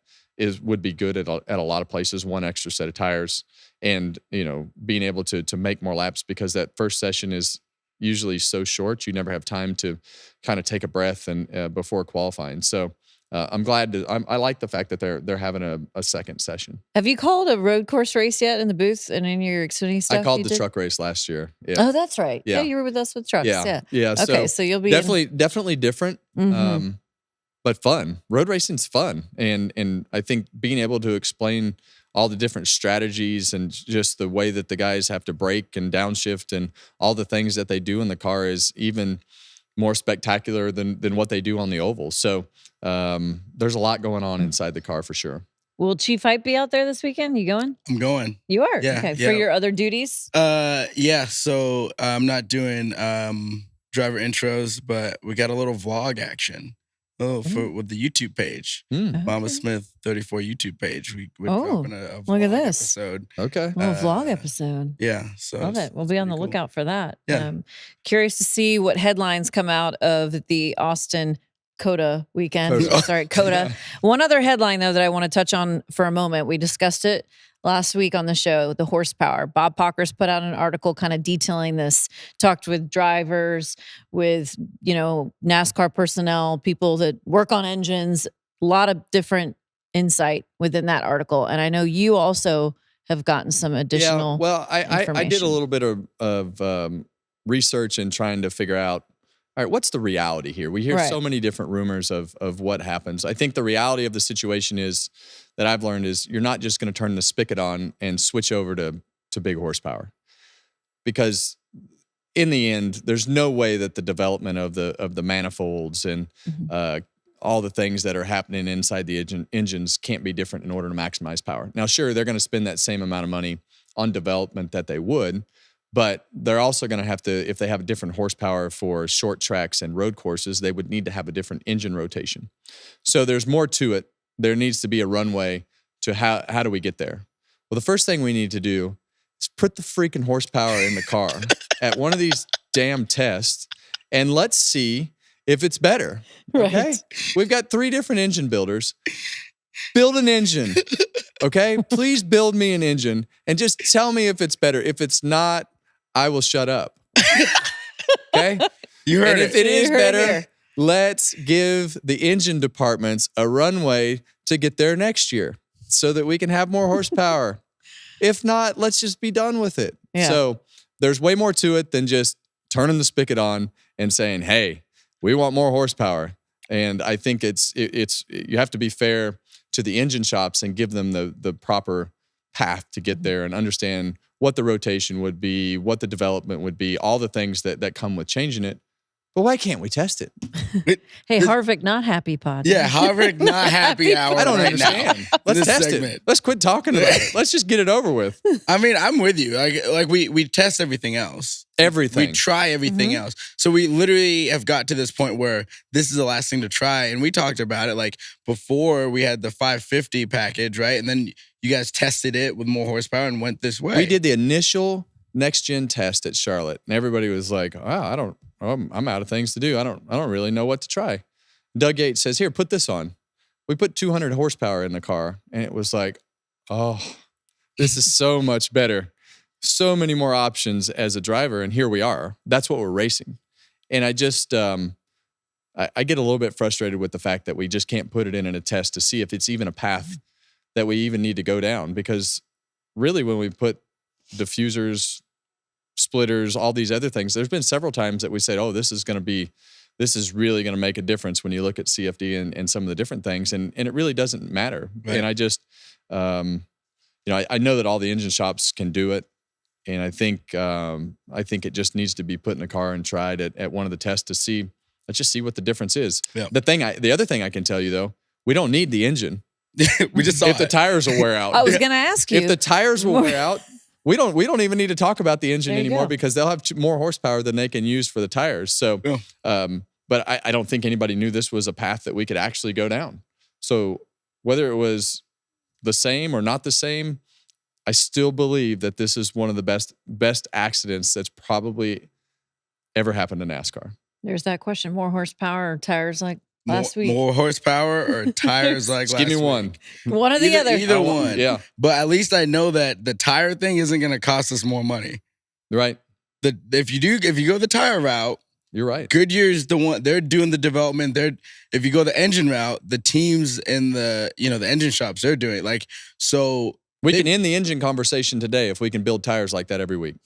A: would be good at a lot of places. One extra set of tires, and being able to make more laps because that first session is usually so short, you never have time to kind of take a breath and before qualifying. So I'm glad I like the fact that they're having a second session.
D: Have you called a road course race yet in the booth and in your Xfinity stuff?
A: I called the truck race last year. Yeah.
D: Oh, that's right.
A: Yeah,
D: you were with us with trucks. Yeah. Okay, so you'll be
A: definitely different, but fun. Road racing's fun, and I think being able to explain all the different strategies and just the way that the guys have to brake and downshift and all the things that they do in the car is even more spectacular than what they do on the oval. So there's a lot going on inside the car for sure.
D: Will Chief Hype be out there this weekend? You going?
B: I'm going.
D: You are?
B: Yeah,
D: okay.
B: yeah.
D: For your other duties?
B: Yeah. So I'm not doing driver intros, but we got a little vlog action. With the YouTube page, Mamba Smith 34 YouTube page. We're dropping a vlog
D: look at this
B: episode.
A: Okay,
D: a little vlog episode.
B: Yeah, so
D: love it. We'll be on the lookout for that.
B: Yeah.
D: Curious to see what headlines come out of the Austin COTA weekend. Sorry, COTA. One other headline though that I want to touch on for a moment. We discussed it last week on the show, the horsepower. Bob Pockers put out an article kind of detailing this, talked with drivers, with, NASCAR personnel, people that work on engines, a lot of different insight within that article. And I know you also have gotten some additional
A: I did a little bit of research and trying to figure out, all right, what's the reality here? We hear so many different rumors of what happens. I think the reality of the situation is that I've learned is you're not just going to turn the spigot on and switch over to big horsepower, because in the end, there's no way that the development of the manifolds and all the things that are happening inside the engines can't be different in order to maximize power. Now, sure, they're going to spend that same amount of money on development that they would, but they're also going to have to, if they have a different horsepower for short tracks and road courses, they would need to have a different engine rotation. So there's more to it. There needs to be a runway to how do we get there? Well, the first thing we need to do is put the freaking horsepower in the car at one of these damn tests, and let's see if it's better. Okay?
D: Right.
A: We've got 3 different engine builders. Build an engine. Okay? Please build me an engine and just tell me if it's better. If it's not, I will shut up. Okay?
B: You heard it.
A: If it is
D: You heard it
A: better,
D: here.
A: let's give the engine departments a runway to get there next year so that we can have more horsepower. If not, let's just be done with it.
D: Yeah.
A: So there's way more to it than just turning the spigot on and saying, hey, we want more horsepower. And I think it's you have to be fair to the engine shops and give them the proper path to get there and understand what the rotation would be, what the development would be, all the things that come with changing it. But why can't we test it?
D: Hey, Harvick, not happy pod.
B: Yeah, Harvick, not happy hour.
A: I don't
B: right
A: understand.
B: now.
A: Let's
B: This
A: test
B: segment.
A: it. Let's quit talking about it. Let's just get it over with.
B: I mean, I'm with you. Like we test everything else.
A: Everything.
B: We try everything else. So we literally have got to this point where this is the last thing to try. And we talked about it like before we had the 550 package, right? And then you guys tested it with more horsepower and went this way.
A: We did the initial next gen test at Charlotte, and everybody was like, "Wow, I'm out of things to do. I don't really know what to try." Doug Yates says, "Here, put this on." We put 200 horsepower in the car, and it was like, "Oh, this is so much better. So many more options as a driver, and here we are. That's what we're racing." And I just, I get a little bit frustrated with the fact that we just can't put it in a test to see if it's even a path that we even need to go down. Because really, when we put diffusers, splitters, all these other things, there's been several times that we said, oh, this is really going to make a difference when you look at CFD and some of the different things. And it really doesn't matter.
B: Right.
A: And I just, I know that all the engine shops can do it. And I think it just needs to be put in a car and tried at one of the tests to see, let's just see what the difference is.
B: Yeah.
A: The other thing I can tell you though, we don't need the engine.
B: We just saw
A: If the
B: it.
A: tires will wear out.
D: I was going to ask you.
A: If the tires will wear out, we don't even need to talk about the engine
D: There you
A: anymore
D: go.
A: because they'll have more horsepower than they can use for the tires. So, but I don't think anybody knew this was a path that we could actually go down. So whether it was the same or not the same, I still believe that this is one of the best accidents that's probably ever happened to NASCAR.
D: There's that question. More horsepower or tires like last week?
B: More horsepower or tires like
A: Just
B: last
A: give me
B: week?
A: one.
D: One or the
B: Either-
D: other.
B: either one.
A: Yeah,
B: But at least I know that the tire thing isn't going to cost us more money.
A: right.
B: If you go the tire route,
A: You're right.
B: Goodyear's the one, they're doing the development. If you go the engine route, the teams and the engine shops, they're doing it. Like, so
A: We can end the engine conversation today if we can build tires like that every week.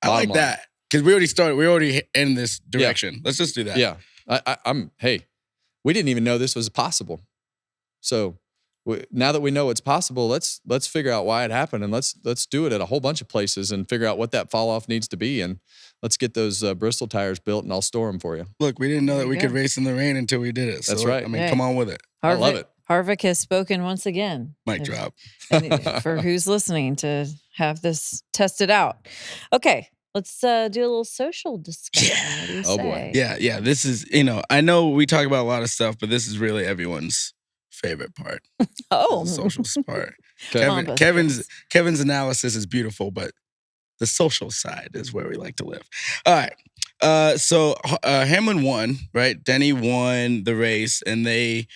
B: I like
A: Bottom line.
B: that. Because we already in this direction. Let's just do that.
A: Yeah. Hey, we didn't even know this was possible. So now that we know it's possible, let's figure out why it happened, and let's do it at a whole bunch of places and figure out what that fall off needs to be, and let's get those Bristol tires built, and I'll store them for you.
B: Look, we didn't know that we could race in the rain until we did it. So,
A: That's right.
B: I mean, come on with it.
A: I love it.
D: Harvick has spoken once again.
B: Mic drop.
D: For who's listening to have this tested out. Okay. Let's do a little social discussion. What do you say?
A: Boy.
B: Yeah. This is, I know we talk about a lot of stuff, but this is really everyone's favorite part.
D: Oh,
B: the social part.
D: Mamba,
B: Kevin's analysis is beautiful, but the social side is where we like to live. All right. So Hamlin won, right? Denny won the race, and they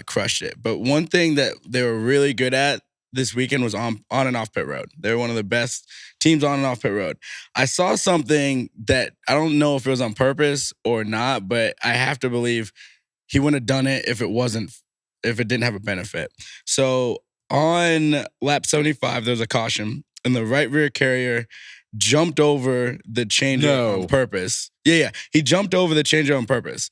B: crushed it. But one thing that they were really good at this weekend was on and off pit road. They're one of the best teams on and off pit road. I saw something that I don't know if it was on purpose or not, but I have to believe he wouldn't have done it if it didn't have a benefit. So on lap 75, there was a caution, and the right rear carrier jumped over the changer on purpose. Yeah. He jumped over the changer on purpose.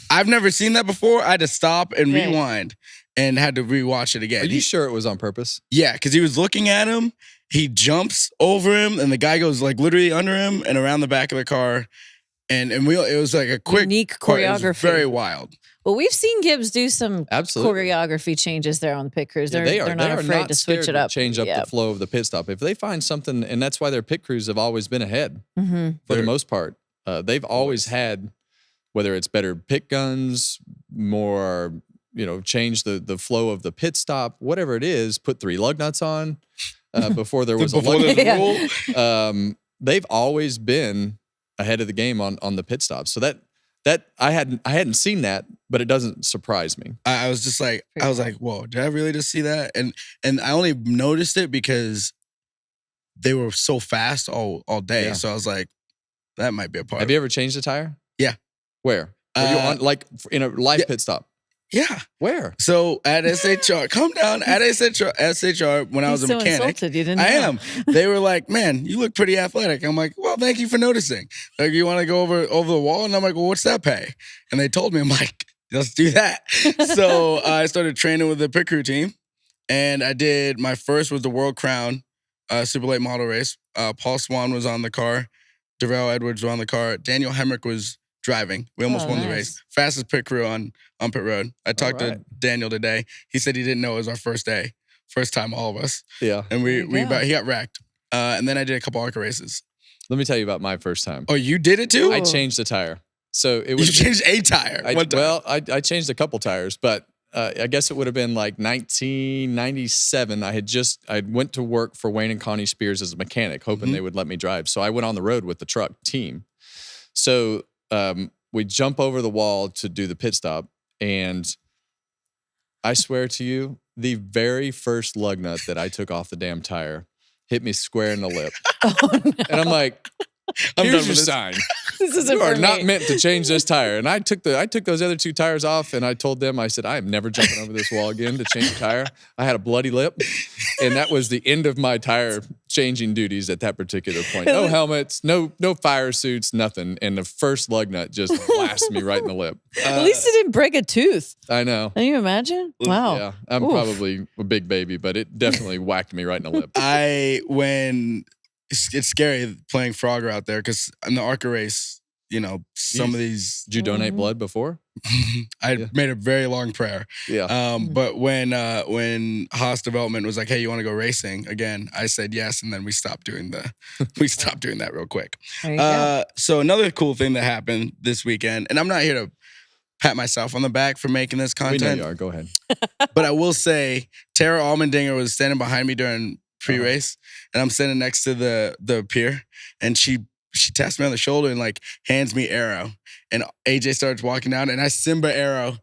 B: I've never seen that before. I had to stop and rewind and had to rewatch it again.
A: Are you sure it was on purpose?
B: Yeah, because he was looking at him. He jumps over him, and the guy goes like literally under him and around the back of the car. And it was like a quick
D: unique
B: choreography.
D: choreography.
B: It was very wild.
D: Well, we've seen Gibbs do some choreography changes there on the pit crews. They're not afraid to switch it up.
A: Change up the flow of the pit stop. If they find something, and that's why their pit crews have always been ahead for the most part. They've always had, whether it's better pit guns, more, change the flow of the pit stop, whatever it is, put 3 lug nuts on before there was a lug nut rule. They've always been ahead of the game on the pit stop. So that I hadn't seen that, but it doesn't surprise me.
B: I was just like, whoa, did I really just see that? And I only noticed it because they were so fast all day. Yeah. So I was like, that might be a part.
A: Have you ever changed a tire?
B: Yeah.
A: Where? Were you on, like in a live pit stop?
B: Yeah.
A: Where?
B: So at SHR, come down at SHR when I was a mechanic.
D: Insulted. You didn't
B: I
D: know.
B: am. They were like, man, you look pretty athletic. I'm like, well, thank you for noticing. Like, you want to go over the wall? And I'm like, well, what's that pay? And they told me, I'm like, let's do that. So I started training with the pit crew team, and I did, my first was the World Crown Super Late Model Race. Paul Swan was on the car. Darrell Edwards was on the car. Daniel Hemrick was driving. We almost won the race. Fastest pit crew on pit road. I talked to Daniel today. He said he didn't know it was our first day. First time, all of us.
A: Yeah.
B: And he got wrecked. And then I did a couple ARCA races.
A: Let me tell you about my first time.
B: Oh, you did it too?
A: I changed the tire. So it was.
B: You changed a tire.
A: Well, I changed a couple tires, but I guess it would have been like 1997. I went to work for Wayne and Connie Spears as a mechanic, hoping they would let me drive. So I went on the road with the truck team. So we jump over the wall to do the pit stop, and I swear to you, the very first lug nut that I took off the damn tire hit me square in the lip.
D: Oh, no.
A: And I'm like, here's your sign. You are not meant to change this tire. And I took those other 2 tires off, and I told them, I said, I am never jumping over this wall again to change a tire. I had a bloody lip, and that was the end of my tire changing duties at that particular point. No helmets, no fire suits, nothing. And the first lug nut just blasted me right in the lip.
D: At least it didn't break a tooth.
A: I know.
D: Can you imagine? Wow.
A: Yeah, I'm probably a big baby, but it definitely whacked me right in the lip.
B: It's scary playing Frogger out there, because in the ARCA race, some of these.
A: Did you donate blood before?
B: I made a very long prayer.
A: Yeah.
B: But when Haas Development was like, "Hey, you want to go racing again?" I said yes, and then we stopped doing that real quick. So another cool thing that happened this weekend, and I'm not here to pat myself on the back for making this content.
A: We know you are. Go ahead.
B: But I will say, Tara Allmendinger was standing behind me during pre-race, and I'm standing next to the pier, and she taps me on the shoulder and like hands me arrow, and AJ starts walking down, and I Simba arrow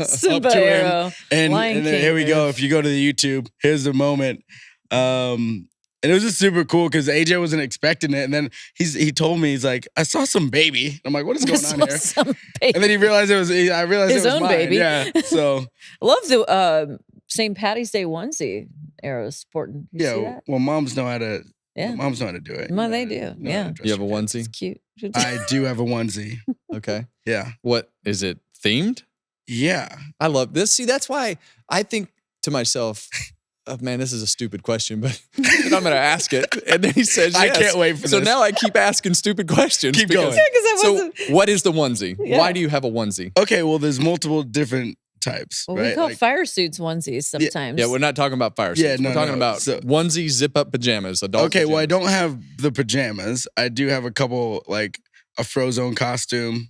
D: Simba
B: up to
D: arrow.
B: him, and then here we go. If you go to the YouTube, here's the moment. And it was just super cool because AJ wasn't expecting it, and then he told me, he's like, I saw some baby. I'm like, what is going on here? And then he realized I realized
D: his
B: it was
D: own
B: mine.
D: baby.
B: Yeah, so
D: I love the St. Patty's Day onesie arrows sporting. You see that?
B: Well, moms know how to.
D: Yeah.
B: Moms know how to do it.
D: Well, they do. Yeah.
A: You have a onesie?
D: It's cute.
B: I do have a onesie.
A: Okay.
B: Yeah.
A: What is it themed?
B: Yeah.
A: I love this. See, that's why I think to myself, oh, man, this is a stupid question, but I'm going to ask it. And then he says, yes.
B: I can't wait for this.
A: So now I keep asking stupid questions.
B: Keep going.
D: Yeah, 'cause I
A: So
D: wasn't-
A: what is the onesie?
D: Yeah.
A: Why do you have a onesie?
B: Okay, well, there's multiple different types,
D: Well,
B: right?
D: we call
B: Like,
D: fire suits onesies sometimes.
A: Yeah, we're not talking about fire suits.
B: Yeah, no,
A: we're talking
B: no.
A: about
B: So-
A: onesie zip-up pajamas, adult
B: okay, well, I
A: pajamas.
B: don't have the pajamas. I do have a couple, like a Frozone costume.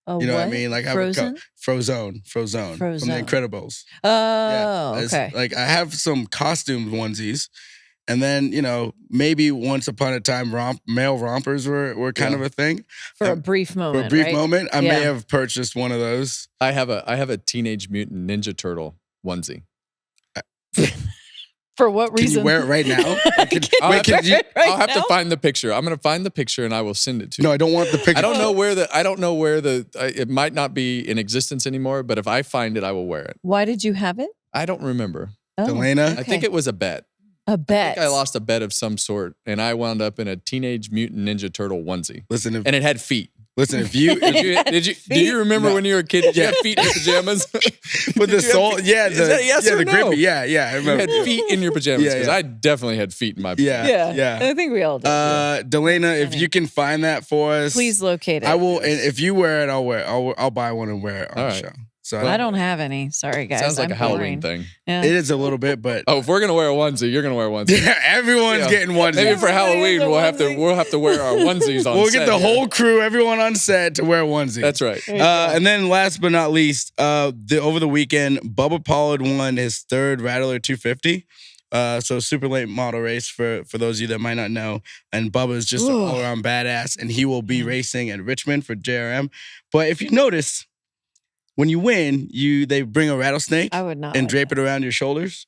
D: Oh,
B: You know what I
D: what?
B: mean? Like I
D: Frozen?
B: have Frozone from the
D: Frozone.
B: Incredibles.
D: Oh,
B: It's
D: okay.
B: Like I have some costume onesies, and then maybe once upon a time male rompers were kind of a thing
D: For a brief
B: for
D: moment.
B: a brief
D: right?
B: moment. I may
D: Yeah.
B: have purchased one of those.
A: I have a Teenage Mutant Ninja Turtle onesie.
D: For what
B: Can
D: reason?
B: you wear it right now?
A: I'll have,
B: can you-
A: I'll have to find the picture. I'm going to find the picture and I will send it to you.
B: No, I don't want the picture.
A: I don't know where it might not be in existence anymore, but if I find it, I will wear it.
D: Why did you have it?
A: I don't remember.
D: Oh,
B: Delana?
A: I think it was a bet.
D: a bet.
A: I think I lost a bet of some sort, and I wound up in a Teenage Mutant Ninja Turtle onesie,
B: Listen,
A: and it had feet.
B: if you
A: Do you remember
B: No.
A: when you were a kid? Did you have feet in your pajamas?
B: with the
A: Did you have
B: soul,
A: feet?
B: yeah,
A: Is that yes or
B: the
A: no?
B: grippy, yeah, I
A: You
B: remember.
A: had feet in your pajamas
B: Yeah,
A: because
B: yeah.
A: I definitely had feet in my
B: Yeah,
A: pajamas.
D: I think we all did.
B: Delana, if you can find that for us,
D: Please locate it.
B: I will. And if you wear it, I'll wear it. I'll buy one and wear it on
A: All
B: the
A: right.
B: show. So
D: I don't have any. Sorry, guys.
A: Sounds like
D: I'm
A: a Halloween
D: boring.
A: thing.
D: Yeah.
B: It is a little bit, but
A: Oh, if we're gonna wear a onesie, you're gonna wear a onesie.
B: everyone's
A: Yeah.
B: getting one.
A: Maybe for
D: Everybody
A: Halloween
D: has a
A: we'll have to wear our onesies on.
B: We'll
A: set
B: get the
A: here.
B: whole crew, everyone on set, to wear onesie.
A: That's right.
B: And then last but not least, over the weekend, Bubba Pollard won his third Rattler 250. So super late model race for those of you that might not know. And Bubba is just an all-around badass, and he will be racing at Richmond for JRM. But if you notice, when you win, they bring a rattlesnake
D: I would not.
B: and
D: like
B: drape
D: that.
B: it around your shoulders.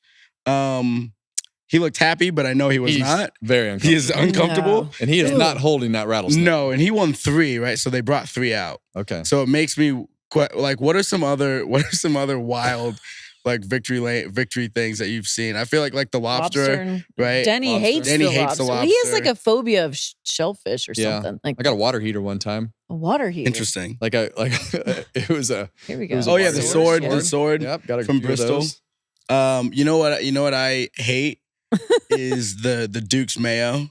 B: He looked happy, but I know he was
A: He's
B: not.
A: very
B: He
A: uncomfortable.
B: is uncomfortable.
D: No.
A: And he is not holding that rattlesnake.
B: No, and he won 3, right? So they brought 3 out.
A: Okay.
B: So it makes me like, what are some other wild like victory things that you've seen? I feel like the lobster,
D: and-
B: right?
D: Denny
A: Lobster.
D: hates
B: Denny
D: the
B: hates the
D: lobster. He has like
B: lobster.
D: a phobia of shellfish or
A: Yeah.
D: something. Like
A: I got a water heater one time.
D: a water heater.
B: Interesting.
A: It was a
D: Here we go.
A: was a
B: Oh yeah,
A: water
B: the
A: heater.
B: sword,
D: Yeah.
B: the sword
A: Yep, got a
B: from
A: few of
B: Bristol.
A: those.
B: You know what I hate is the Duke's mayo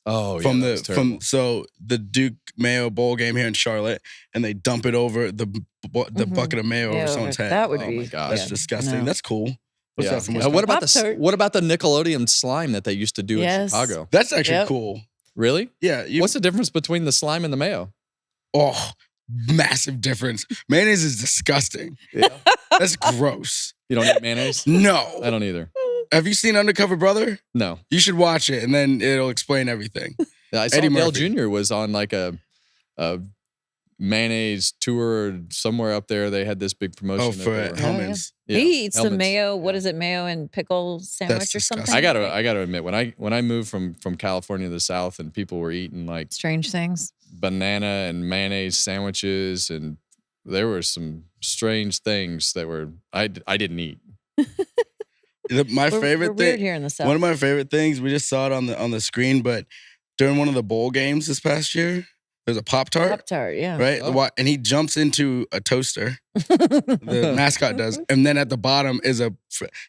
A: Oh,
B: from
A: yeah,
B: the Duke Mayo bowl game here in Charlotte, and they dump it over the
D: Mhm.
B: bucket of mayo
D: Yeah,
B: over someone's head.
D: That would
A: Oh
D: be.
A: my gosh.
B: That's
D: yeah.
B: disgusting.
D: No.
B: That's cool. What's
A: Yeah.
B: that from
D: Yeah.
B: Wisconsin?
A: What about
D: Pop-Tart.
A: what about the Nickelodeon slime that they used to do
D: Yes.
A: in Chicago?
B: That's actually
D: Yep.
B: cool.
A: Really?
B: Yeah.
A: What's the difference between the slime and the mayo?
B: Oh, massive difference. Mayonnaise is disgusting.
A: Yeah.
B: That's gross.
A: You don't eat mayonnaise? I
B: No.
A: don't either.
B: Have you seen Undercover Brother?
A: No.
B: You should watch it, and then it'll explain everything.
A: I saw
B: Eddie
A: Dale
B: Murphy.
A: Jr. was on like a mayonnaise tour somewhere up there. They had this big promotion.
B: Oh,
A: that
B: for
A: they were-
B: Hellman's.
A: Yeah,
D: He eats the
A: Hellman's.
D: mayo. What
A: Yeah.
D: is it? Mayo and pickle sandwich or something?
B: disgusting.
A: I gotta admit, when I moved from California to the South and people were eating like
D: Strange things.
A: banana and mayonnaise sandwiches, and there were some strange things that were I didn't eat.
B: My
D: We're
B: favorite
D: weird
B: thing.
D: here in the South.
B: One of my favorite things. We just saw it on the screen, but during one of the bowl games this past year, there's a Pop-Tart,
D: Pop-Tart, yeah.
B: right?
A: Oh.
B: And he jumps into a toaster. The mascot does, and then at the bottom is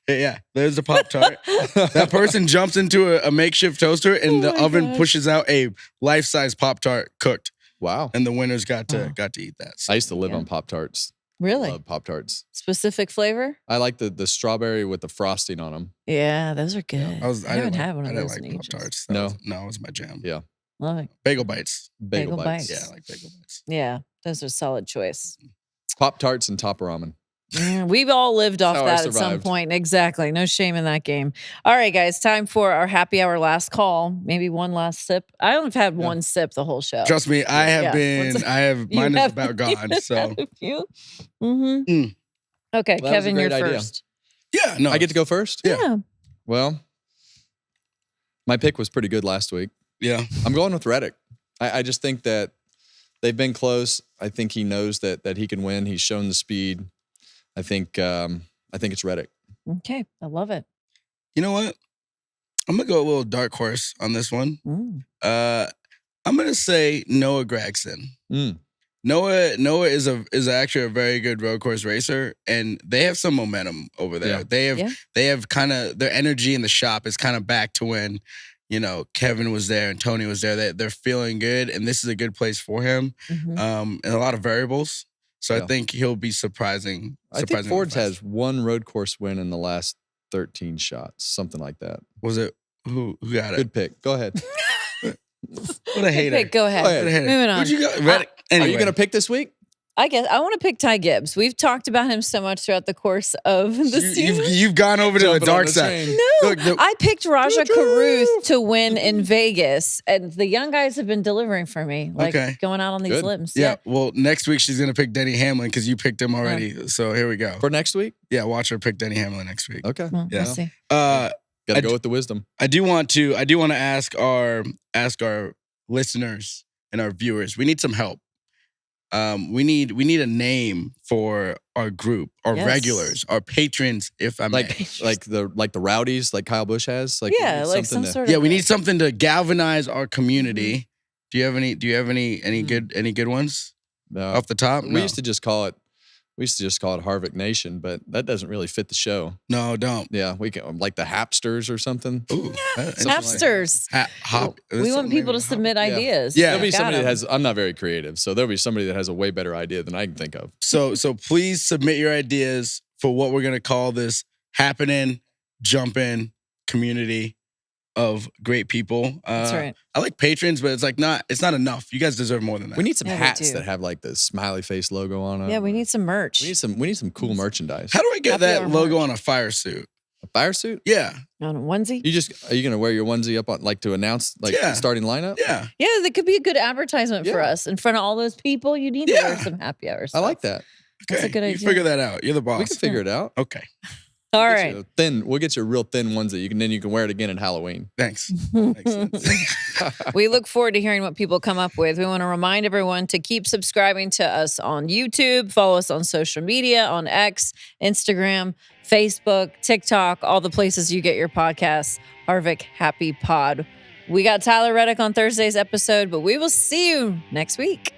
B: there's a Pop-Tart. That person jumps into a makeshift toaster, and
D: Oh
B: the
D: my
B: oven
D: gosh.
B: pushes out a life-size Pop-Tart cooked,
A: Wow.
B: and the winners got to
D: Oh.
B: eat that.
A: I used to live
D: Yeah.
A: on Pop-Tarts.
D: Really?
A: Love Pop-Tarts.
D: Specific flavor?
A: I like the strawberry with the frosting on them.
D: Yeah, those are good.
B: I
D: I haven't had one of
B: I
D: those
B: didn't
D: in
B: like
D: ages.
B: Pop-Tarts.
A: No.
B: It was my jam.
A: Yeah.
D: Love it.
B: Bagel bites.
A: Bagel
D: Bagel
A: bites.
D: bites.
B: Yeah, I like bagel bites.
D: Yeah, those are a solid choice.
A: Pop-Tarts and Top Ramen.
D: We've all lived off
A: how I
D: that at some
A: survived.
D: point. Exactly. No shame in that game. All right, guys, time for our happy hour last call. Maybe one last sip. I only have had
A: Yeah.
D: one sip the whole show.
B: Trust me, I have
D: Yeah.
B: been.
D: What's-
B: Mine
D: You
B: is
D: have-
B: about
D: you
B: God.
D: have
B: So
D: had a few. Mm-hmm.
B: Mm.
D: Okay,
A: Well, that was a
D: Kevin, you're
A: great idea.
D: first.
B: yeah, no,
A: I get to go first?
B: Yeah.
A: Well, my pick was pretty good last week.
B: Yeah,
A: I'm going with Reddick. I just think that they've been close. I think he knows that he can win. He's shown the speed. I think it's Reddick.
D: Okay, I love it.
B: you know what? I'm gonna go a little dark horse on this one.
D: Mm.
B: I'm gonna say Noah Gragson.
A: Mm.
B: Noah is actually a very good road course racer, and they have some momentum over there.
A: Yeah.
B: They have kind of their energy in the shop is kind of back to when, Kevin was there and Tony was there. They're feeling good, and this is a good place for him. And a lot of variables. So I think he'll be surprising.
A: I think Ford's has one road course win in the last 13 shots, something like that.
B: Was it who got it?
A: Good pick. Go ahead.
B: What a hater.
D: Go ahead. Moving on.
B: Who'd you go? Anyway.
A: Are you going to pick this week?
D: I guess I want to pick Ty Gibbs. We've talked about him so much throughout the course of the season.
B: You've gone over to the dark side.
D: No, I picked Raja Caruth to win in Vegas, and the young guys have been delivering for me, going out on these limbs.
B: Yeah. Well, next week she's going to pick Denny Hamlin because you picked him already. Yeah. So here we go.
A: For next week?
B: Yeah, watch her pick Denny Hamlin next week.
A: Okay.
D: Well,
B: yeah.
D: We'll see.
A: Got to go with the wisdom.
B: I do want to ask our listeners and our viewers. We need some help. We need a name for our group, our regulars, our patrons, if I may.
A: Like the rowdies, like Kyle Busch has. Like
D: some sort of.
B: Yeah, we need something to galvanize our community. Do you have any good ones off the top?
A: We used to just call it Harvick Nation, but that doesn't really fit the show.
B: No, don't.
A: Yeah, we can like the Hapsters or something.
D: Ooh, Hapsters. We want people to submit ideas.
B: Yeah,
A: there'll be somebody that has. I'm not very creative, so there'll be somebody that has a way better idea than I can think of.
B: So please submit your ideas for what we're gonna call this happening, jumping community of great people.
D: That's right.
B: I like patrons, but it's not enough. You guys deserve more than that.
A: We need some hats that have like the smiley face logo on them.
D: Yeah, we need some merch.
A: We need some cool merchandise.
B: How do I get that logo on a fire suit?
A: A fire suit?
B: Yeah.
D: On a onesie?
A: Are you gonna wear your onesie up on to announce the starting lineup?
B: Yeah.
D: Yeah, that could be a good advertisement for us. In front of all those people, you need to wear some happy hour stuff.
A: I like that.
D: That's a good idea.
B: You figure that out. You're the boss.
A: We can figure it out.
B: Okay.
D: All right.
A: We'll get you a real thin onesie. You can wear it again at Halloween.
B: Thanks.
D: We look forward to hearing what people come up with. We want to remind everyone to keep subscribing to us on YouTube, follow us on social media, on X, Instagram, Facebook, TikTok, all the places you get your podcasts. Harvick Happy Pod. We got Tyler Reddick on Thursday's episode, but we will see you next week.